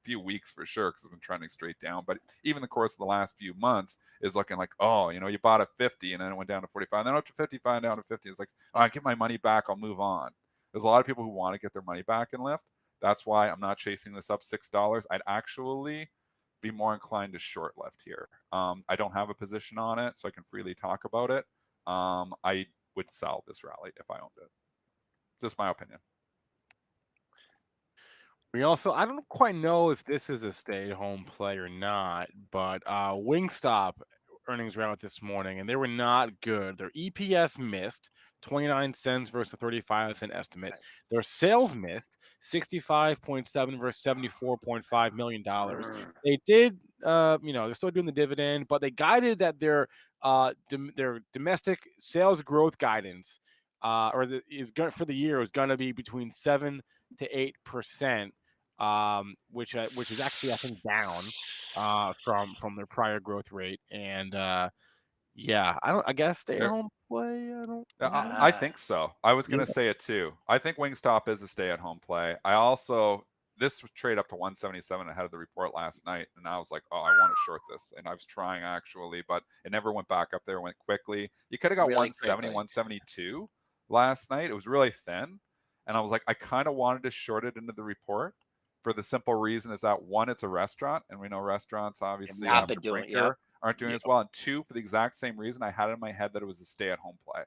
few weeks for sure, because it's been trending straight down, but even the course of the last few months is looking like, oh, you bought at 50 and then it went down to 45, and then up to 55, down to 50. It's like, oh, I get my money back, I'll move on. There's a lot of people who want to get their money back in Lyft. That's why I'm not chasing this up $6. I'd actually be more inclined to short Lyft here. I don't have a position on it, so I can freely talk about it. I would sell this rally if I owned it. Just my opinion. We also, I don't quite know if this is a stay-at-home play or not, but Wingstop earnings were out this morning, and they were not good. Their EPS missed. 29 cents versus a 35-cent estimate. Right. Their sales missed 65.7 versus $74.5 million. They did, they're still doing the dividend, but they guided that their domestic sales growth guidance for the year is going to be between 7 to 8%, which is actually, I think, down from their prior growth rate. And I guess stay at There- home play. I don't. I think so. I was going Yeah. to say it too. I think Wingstop is a stay-at-home play. This was trade up to 177 ahead of the report last night, and I was like, oh, I want to short this. And I was trying actually, but it never went back up there. It went quickly. You could have got Really 170, quickly. 172 last night. It was really thin, and I was like, I kind of wanted to short it into the report for the simple reason is that one, it's a restaurant, and we know restaurants obviously not after been doing- Brinker aren't doing Yep. as well. And two, for the exact same reason, I had it in my head that it was a stay-at-home play.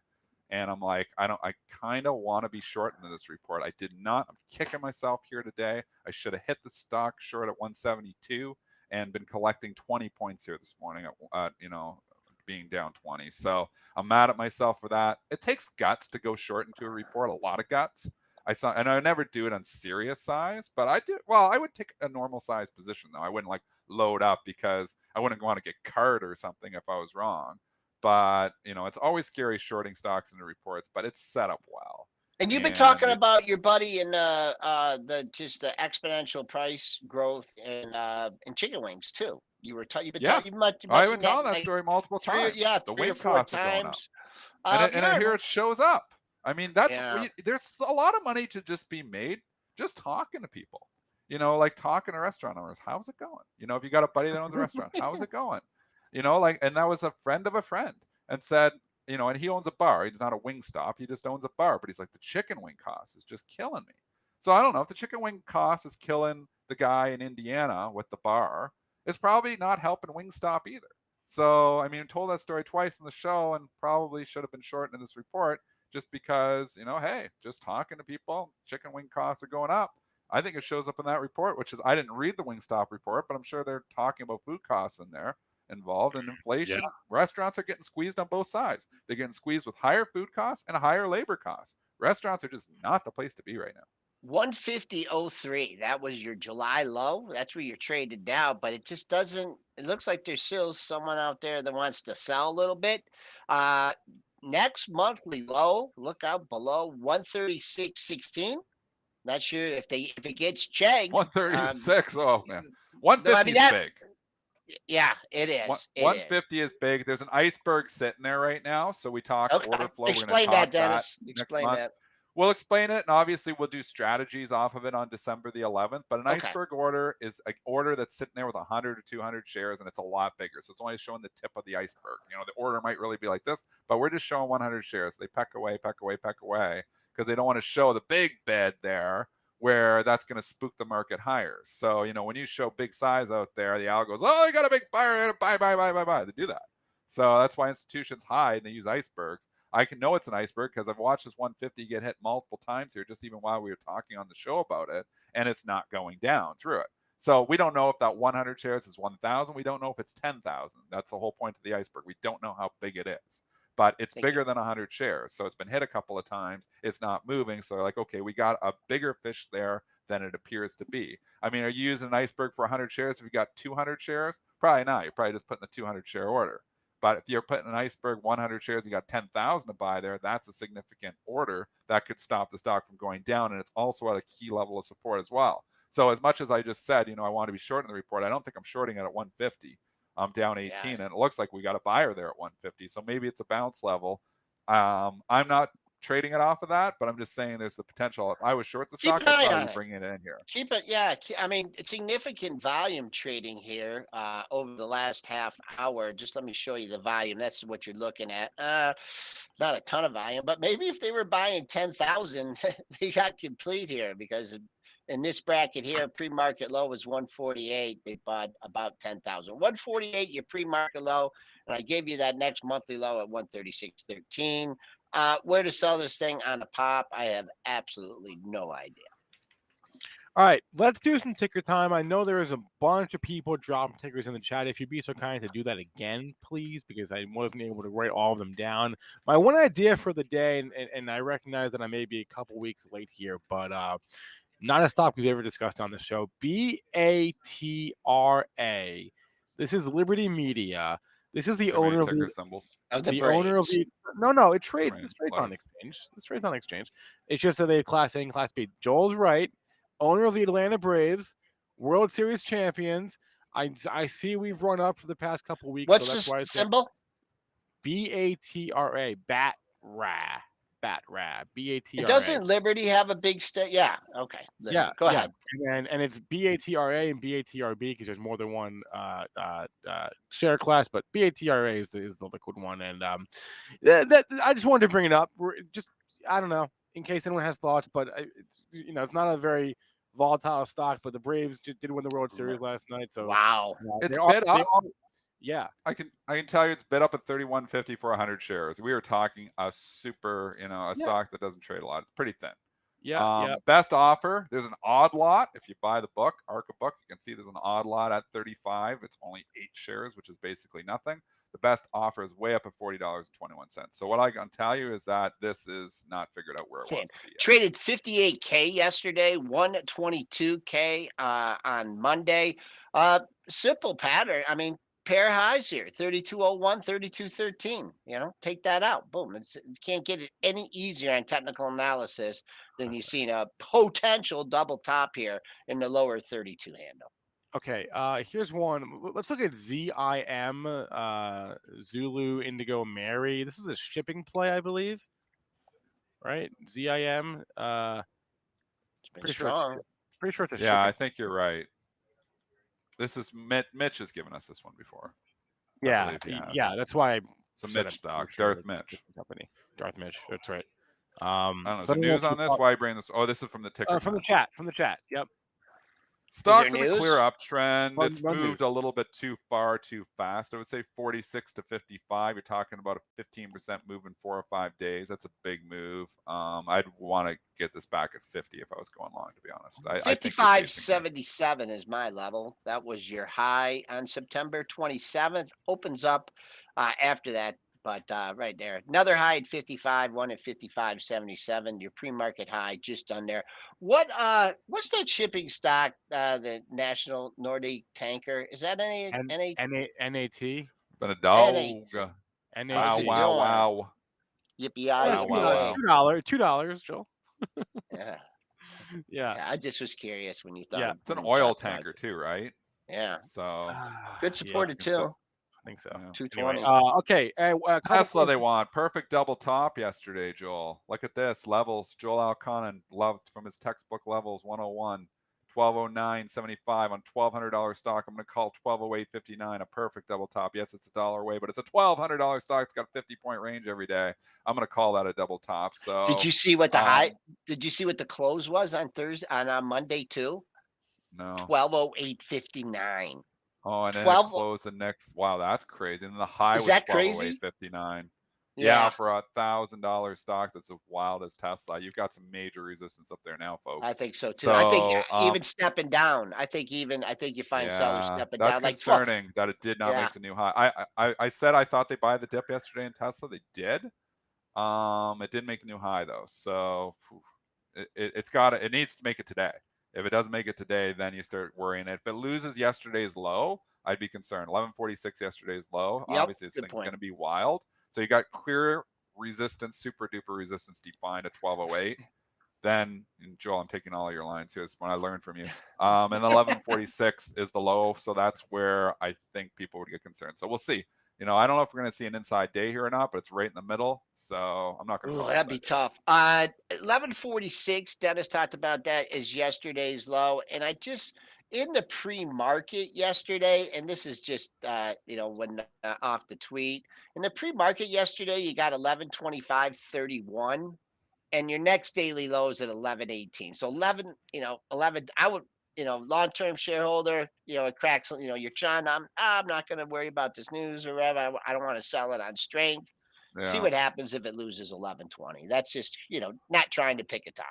And I'm like, I kind of want to be short into this report. I did not. I'm kicking myself here today. I should have hit the stock short at 172 and been collecting 20 points here this morning at being down 20. So I'm mad at myself for that. It takes guts to go short into a report, a lot of guts. And I never do it on serious size, but I would take a normal size position though. I wouldn't like load up because I wouldn't want to get card or something if I was wrong. But it's always scary shorting stocks into reports, but it's set up well. And you've been talking about your buddy and the exponential price growth in chicken wings too. You've been talking I've been telling that story multiple times. The wing costs are going up, and I hear it shows up. I mean, there's a lot of money to just be made just talking to people. Like talking to restaurant owners. How's it going? If you got a buddy that owns a restaurant, how's it going? And that was a friend of a friend and said, and he owns a bar. He's not a wing stop. He just owns a bar. But he's like, the chicken wing cost is just killing me. So I don't know if the chicken wing cost is killing the guy in Indiana with the bar. It's probably not helping Wingstop either. So, I mean, told that story twice in the show and probably should have been shortened in this report just because, hey, just talking to people, chicken wing costs are going up. I think it shows up in that report, which is I didn't read the Wingstop report, but I'm sure they're talking about food costs in there involved in inflation. Restaurants are getting squeezed on both sides. They're getting squeezed with higher food costs and higher labor costs. Restaurants are just not the place to be right now. 150.03. That was your July low. That's where you're traded now, but it just doesn't. It looks like there's still someone out there that wants to sell a little bit. Next monthly low, look out below 136.16. Not sure if it gets checked. 136. Oh man, 150 is big. Yeah, it is. 150 is big. There's an iceberg sitting there right now. So we talk order flow. Explain that, Dennis. Explain that. We'll explain it, and obviously we'll do strategies off of it on December the 11th. But an iceberg order is an order that's sitting there with 100 or 200 shares, and it's a lot bigger. So it's only showing the tip of the iceberg. The order might really be like this, but we're just showing 100 shares. They peck away, because they don't want to show the big bed there, where that's going to spook the market higher. So, when you show big size out there, the owl goes, oh, you got a big buyer, buy. They do that. So that's why institutions hide and they use icebergs. I can know it's an iceberg because I've watched this 150 get hit multiple times here, just even while we were talking on the show about it, and it's not going down through it. So we don't know if that 100 shares is 1,000. We don't know if it's 10,000. That's the whole point of the iceberg. We don't know how big it is. But it's bigger than 100 shares. So it's been hit a couple of times. It's not moving. So they're like, okay, we got a bigger fish there than it appears to be. I mean, are you using an iceberg for 100 shares if you got 200 shares? Probably not. You're probably just putting the 200 share order. But if you're putting an iceberg 100 shares, you got 10,000 to buy there, that's a significant order that could stop the stock from going down. And it's also at a key level of support as well. So as much as I just said, I want to be short in the report, I don't think I'm shorting it at 150. I'm down 18, and it looks like we got a buyer there at 150. So maybe it's a bounce level. I'm not trading it off of that, but I'm just saying there's the potential. If I was short the stock, I'd probably bring it in here. Keep it, yeah. I mean, significant volume trading here over the last half hour. Just let me show you the volume. That's what you're looking at. Not a ton of volume, but maybe if they were buying 10,000, they got complete here because in this bracket here, pre-market low was 148. They bought about 10,000. 148, your pre-market low, and I gave you that next monthly low at 136.13. Where to sell this thing on a pop, I have absolutely no idea. All right, let's do some ticker time. I know there is a bunch of people dropping tickers in the chat. If you'd be so kind to do that again, please, because I wasn't able to write all of them down. My one idea for the day, and I recognize that I may be a couple weeks late here, but not a stock we've ever discussed on the show. BATRA. This is Liberty Media. This is the Too many owner of ticker the symbols. owner of Braves. the no, it trades. many This trades on letters. exchange. This trades on exchange. It's just that they have Class A and Class B. Joel's right. Owner of the Atlanta Braves, World Series champions. I see we've run up for the past couple weeks. What's so that's the why it's symbol? BATRA. BATRA. BATRA. Doesn't Liberty have a big state? Yeah. Okay. Liberty. Yeah. Go ahead. And it's BATRA and BATRB because there's more than one share class, but BATRA is the liquid one. And that I just wanted to bring it up. I don't know, in case anyone has thoughts, but it's not a very volatile stock. But the Braves did win the World Series last night, so Wow. It's bid up. Yeah, I can tell you it's bid up at 31.50 for 100 shares. We are talking a super, stock that doesn't trade a lot. It's pretty thin. Yeah. Best offer. There's an odd lot. If you buy the book, ARCA book, you can see there's an odd lot at 35. It's only 8 shares, which is basically nothing. The best offer is way up at $40.21. So what I can tell you is that this is not figured out where it wants to be yet. Traded 58K yesterday, 122K on Monday. Simple pattern. I mean, pair highs here, 3201, 3213. Take that out. Boom. You can't get it any easier on technical analysis than you've seen a potential double top here in the lower 32 handle. Okay, here's one. Let's look at ZIM, Zulu Indigo Mary. This is a shipping play, I believe. Right? ZIM. Pretty strong. Pretty sure it's a Yeah, shipping. I think you're right. This is Mitch has given us this one before. Yeah, that's why. It's a Mitch stock, Darth Mitch. Company. Darth Mitch. That's right. I don't know. Is there news on this? Why are you bringing this? Oh, this is from the ticker. From the chat. From the chat. Yep. Stocks in a clear uptrend. It's Run moved news. a little bit too far, too fast. I would say 46 to 55. You're talking about a 15% move in 4 or 5 days. That's a big move. I'd want to get this back at 50 if I was going long, to be honest. 55.77 is my level. That was your high on September 27th. Opens up after that. But right there, another high at 55, one at 55.77. Your pre-market high just done there. What's that shipping stock? The National Nordic Tanker, is that NAT? Been a dog. NAT. Wow. Yippee! Wow. $2, Joel. Yeah. I just was curious when you thought. Yeah, it's an oil tanker too, right? Yeah. So good supported too. I think so. Yeah. 220. Anyway, okay. Tesla, they want perfect double top yesterday, Joel. Look at this levels. Joel Elconin loved from his textbook levels 101, 1209.75 on $1,200 stock. I'm going to call 1208.59 a perfect double top. Yes, it's $1 away, but it's a $1,200 stock. It's got a 50-point range every day. I'm going to call that a double top. So did you see what the high? Did you see what the close was on Thursday on Monday too? No. 1208.59. Oh, and then it closed the next. Wow, that's crazy. And the high was 1208.59. Yeah, for $1,000 stock that's as wild as Tesla. You've got some major resistance up there now, folks. I think so too. So, I think even stepping down. I think you find sellers stepping down. That's concerning that it did not make the new high. I said I thought they'd buy the dip yesterday in Tesla. They did. It didn't make the new high though. So it needs to make it today. If it doesn't make it today, then you start worrying. If it loses yesterday's low, I'd be concerned. 1146 yesterday's low. Yep, obviously, this thing's going to be wild. So you got clear resistance, super duper resistance defined at 1208. Then, and Joel, I'm taking all your lines here. It's when I learned from you. And then 1146 is the low. So that's where I think people would get concerned. So we'll see. I don't know if we're going to see an inside day here or not, but it's right in the middle. So I'm not going to. That'd be tough. 1146, Dennis talked about that, is yesterday's low. And I just, in the pre-market yesterday, and this is just, when off the tweet. In the pre-market yesterday, you got 1125.31. And your next daily low is at 1118. So 11, I would, long-term shareholder, it cracks, you're trying, I'm not going to worry about this news or whatever. I don't want to sell it on strength. Yeah. See what happens if it loses 1120. That's just, not trying to pick a top.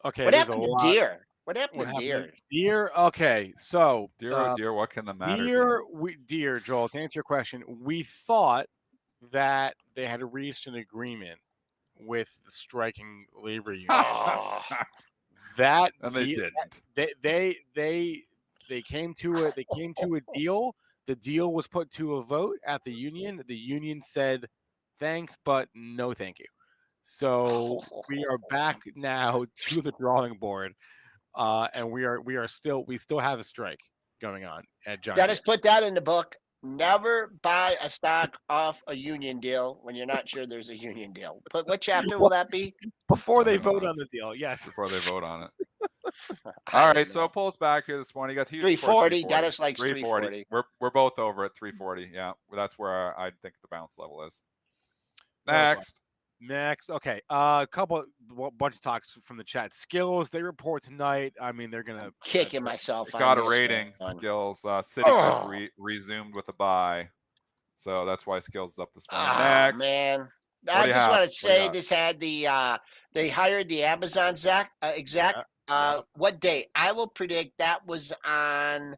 Okay. What happened to Deere? What happened to Deer? Deer. Okay, so Dear, oh dear, what can the matter be? Deer, Joel, to answer your question, we thought that they had reached an agreement with the striking labor union. Oh, That And they didn't. They came to it. They came to a deal. The deal was put to a vote at the union. The union said, "Thanks, but no, thank you." So we are back now to the drawing board, and we still have a strike going on at John Dennis, Deere. put that in the book. Never buy a stock off a union deal when you're not sure there's a union deal. But what chapter will that be? Before they I don't know, vote on it's- the deal, yes. Before they vote on it. I All don't right, so know. pull us back here this morning. You got huge 340. Dennis likes 340. We're both over at 340. Yeah, that's where I think the bounce level is. Well done. Next. Okay. Bunch of talks from the chat. Skills, they report tonight. I mean, they're gonna Kicking myself. Got on a this rating. one. Skills. Citigroup resumed with a buy. So that's why Skills is up this morning. Next. Man. What I do you just have? want What to do you say got? this had they hired the Amazon exec. Yeah. What day? I will predict that was on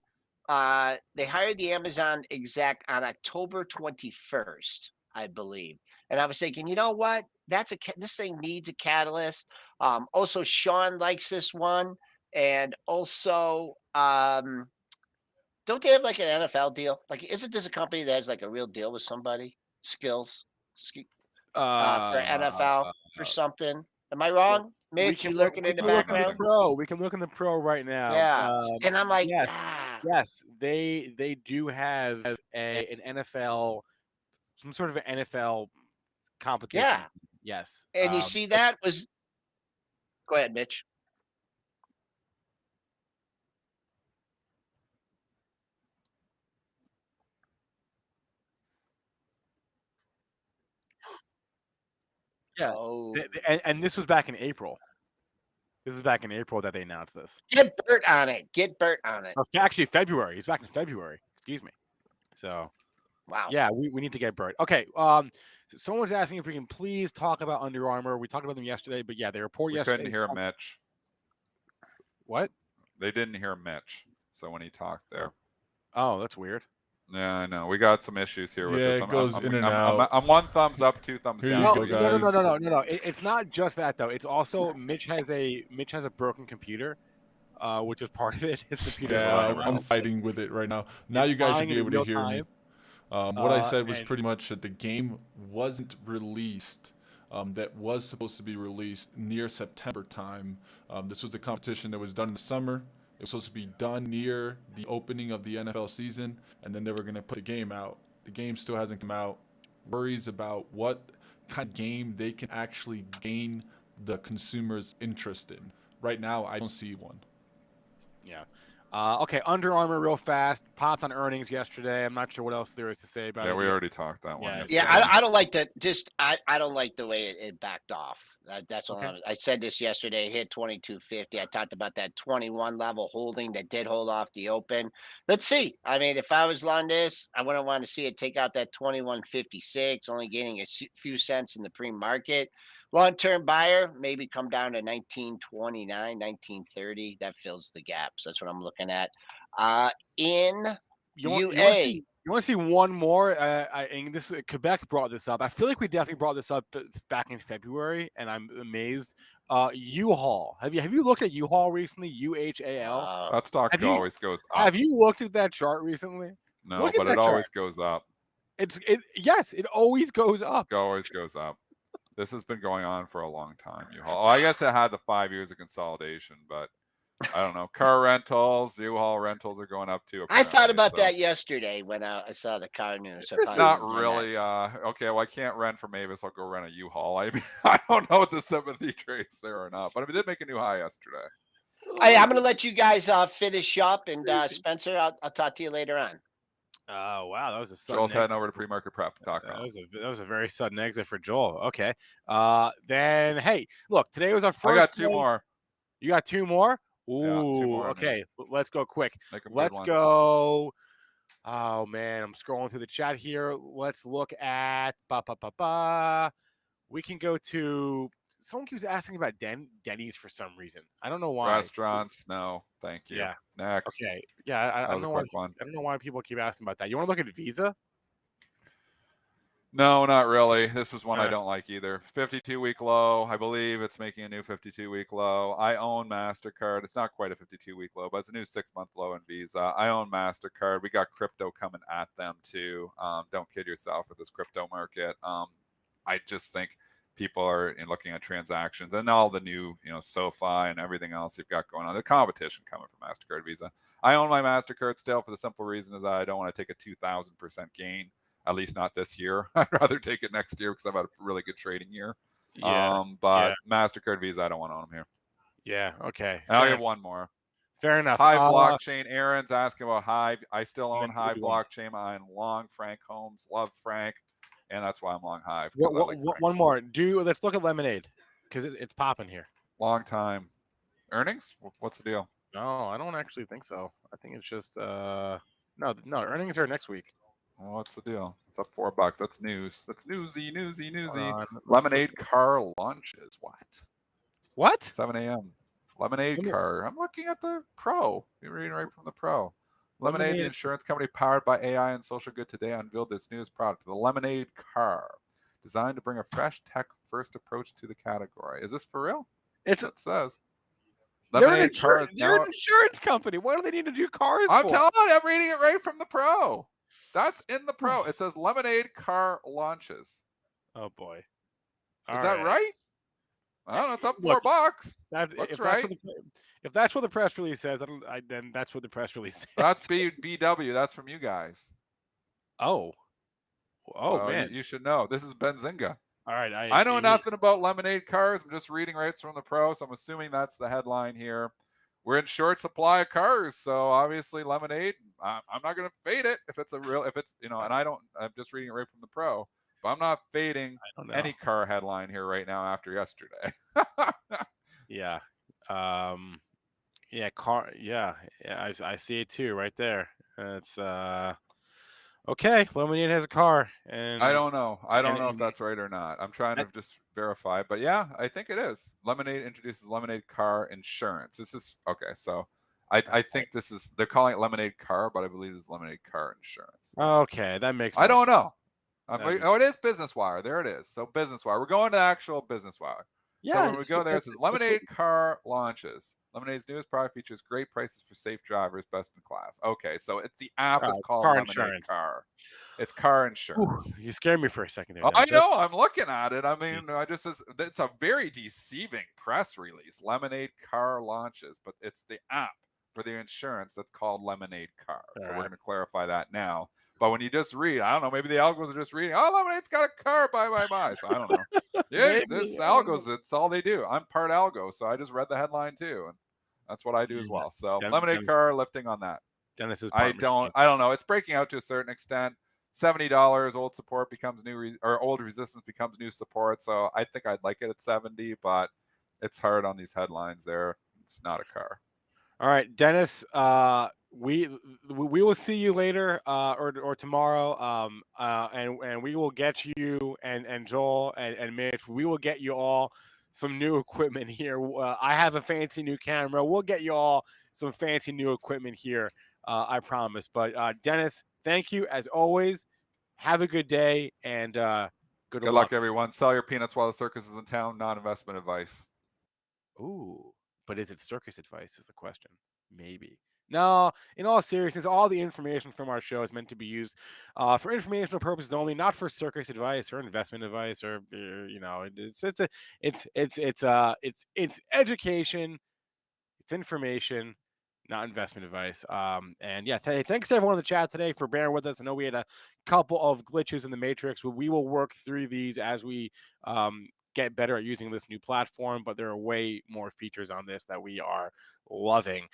they hired the Amazon exec on October 21st, I believe. And I was thinking, you know what? This thing needs a catalyst. Also Sean likes this one, and also don't they have like an NFL deal? Like, isn't this a company that has like a real deal with somebody? Skills for NFL for something. Am I wrong? Mitch, you lurking in the background? We can look in the pro right now. Yeah. And I'm like, yes, they do have an NFL, some sort of an NFL competition. Yeah. Yes. And you see that was. Go ahead, Mitch. Yeah. Oh. And this was back in April. This is back in April that they announced this. Get Bert on it. Get Bert on it. It's actually February. He's back in February. Excuse me. So, wow. Yeah, we need to get Bert. Okay. Someone's asking if we can please talk about Under Armour. We talked about them yesterday, but yeah, they report yesterday. Couldn't hear Mitch. What? They didn't hear Mitch. So when he talked there. Oh, that's weird. Yeah, I know. We got some issues here with this. It goes in and out. I'm one thumbs up, two thumbs Here down. you go, guys. No. It's not just that though. It's also Mitch has a broken computer, which is part of it. His computer. Yeah, I'm fighting with it right now. Now you guys should be able to hear me. What I said was pretty much that the game wasn't released. That was supposed to be released near September time. This was a competition that was done in the summer. It was supposed to be done near the opening of the NFL season, and then they were going to put the game out. The game still hasn't come out. Worries about what kind of game they can actually gain the consumer's interest in. Right now, I don't see one. Yeah. Okay, Under Armour real fast. Popped on earnings yesterday. I'm not sure what else there is to say about it. Yeah, we already talked that one. Yeah, I don't like that. I don't like the way it backed off. That's all. Okay. I said this yesterday. It hit 22.50. I talked about that 21 level holding that did hold off the open. Let's see. I mean, if I was long this, I wouldn't want to see it take out that 21.56, only gaining a few cents in the pre-market. Long-term buyer, maybe come down to 1929, 1930. That fills the gaps. That's what I'm looking at. In UA. You want to see one more? And this Quebec brought this up. I feel like we definitely brought this up back in February, and I'm amazed. U-Haul. Have you looked at U-Haul recently? UHAL. That stock always goes up. Have you looked at that chart recently? No, but it always goes up. Yes, it always goes up. It always goes up. This has been going on for a long time. U-Haul. I guess it had the 5 years of consolidation, but I don't know. Car rentals, U-Haul rentals are going up too. I thought about that yesterday when I saw the car news. It's not really. Okay, well, I can't rent from Avis. I'll go rent a U-Haul. I mean, I don't know what the sympathy traits there or not, but I did make a new high yesterday. Hey, I'm going to let you guys finish up, and Spencer, I'll talk to you later on. Oh, wow. That was a sudden Joel's heading exit. over to PreMarketPrep.com. That was a very sudden exit for Joel. Okay. Then, hey, look, today was our first. I got two more. You got two more? Ooh, yeah, two more. Okay. Let's go quick. Let's go. Oh, man. I'm scrolling through the chat here. Let's look at. We can go to someone keeps asking about Denny's for some reason. I don't know why. Restaurants, no, thank you. Yeah. Next. Okay. Yeah, I don't know why. One. I don't know why people keep asking about that. You want to look at Visa? No, not really. This was one I don't like either. 52-week low. I believe it's making a new 52-week low. I own MasterCard. It's not quite a 52-week low, but it's a new 6-month low in Visa. I own MasterCard. We got crypto coming at them too. Don't kid yourself with this crypto market. I just think people are looking at transactions and all the new, SoFi and everything else you've got going on. The competition coming from MasterCard, Visa. I own my MasterCard still for the simple reason is that I don't want to take a 2,000% gain. At least not this year. I'd rather take it next year because I've had a really good trading year. Yeah. But MasterCard, Visa, I don't want to own them here. Yeah. Okay. And I'll give one more. Fair enough. Hive blockchain. Aaron's asking about Hive. I still own Hive blockchain. I'm long Frank Holmes. Love Frank. And that's why I'm long Hive. One more. Let's look at Lemonade because it's popping here. Long time. Earnings? What's the deal? No, I don't actually think so. I think it's just no. Earnings are next week. Well, what's the deal? It's up $4. That's news. That's newsy. Lemonade car launches. What? 7 a.m. Lemonade car. I'm looking at the Pro. You're reading right from the Pro. Lemonade, the insurance company powered by AI and social good today, unveiled its newest product, the Lemonade car, designed to bring a fresh tech-first approach to the category. Is this for real? It says. They're an insurance company. What do they need to do cars for? I'm telling you, I'm reading it right from the Pro. That's in the Pro. It says Lemonade car launches. Oh boy. Is that right? I don't know. It's up $4. Looks right. If that's what the press release says, then that's what the press release says. That's BW. That's from you guys. Oh, so man. You should know. This is Benzinga. All right. I know nothing about Lemonade cars. I'm just reading right from the Pro, so I'm assuming that's the headline here. We're in short supply of cars, so obviously Lemonade. I'm not going to fade it if it's and I'm just reading it right from the Pro, but I'm not fading any car headline here right now after yesterday. Yeah. I see it too right there. It's okay. Lemonade has a car, and I don't know. I don't know if that's right or not. I'm trying to just verify, but yeah, I think it is. Lemonade introduces Lemonade car insurance. This is okay. So I think they're calling it Lemonade car, but I believe it's Lemonade car insurance. Okay, that makes. I don't know. It is Business Wire. There it is. So Business Wire. We're going to actual Business Wire. Yeah. So when we go there, it says Lemonade car launches. Lemonade's newest product features great prices for safe drivers, best in class. Okay, so it's the app is called car Lemonade insurance. Car. It's car insurance. Ooh, you scared me for a second there. I know. I'm looking at it. I mean, it's a very deceiving press release. Lemonade car launches, but it's the app for the insurance that's called Lemonade Car. So we're going to clarify that now. But when you just read, I don't know, maybe the algos are just reading, oh, Lemonade's got a car, buy. So I don't know. Yeah, this algos, it's all they do. I'm part algo, so I just read the headline too. And that's what I do as well. So Lemonade car lifting on that. Dennis's I don't know. It's breaking out to a certain extent. $70, old support becomes old resistance becomes new support. So I think I'd like it at 70, but it's hard on these headlines there. It's not a car. All right, Dennis, we will see you later or tomorrow. And we will get you and Joel and Mitch, we will get you all some new equipment here. I have a fancy new camera. We'll get you all some fancy new equipment here. I promise. But Dennis, thank you as always. Have a good day and good luck, everyone. Sell your peanuts while the circus is in town. Non-investment advice. Ooh, but is it circus advice? Is the question. Maybe. No, in all seriousness, all the information from our show is meant to be used for informational purposes only, not for circus advice or investment advice or it's education, it's information, not investment advice. And yeah, thanks to everyone in the chat today for bearing with us. I know we had a couple of glitches in the matrix, but we will work through these as we get better at using this new platform, but there are way more features on this that we are loving.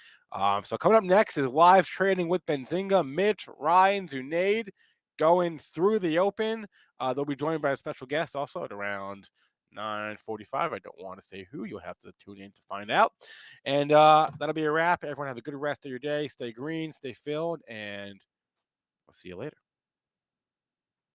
So coming up next is live trading with Benzinga, Mitch, Ryan, Zunaid, going through the open. They'll be joined by a special guest also at around 9:45. I don't want to say who. You'll have to tune in to find out. And that'll be a wrap. Everyone have a good rest of your day. Stay green, stay filled, and I'll see you later.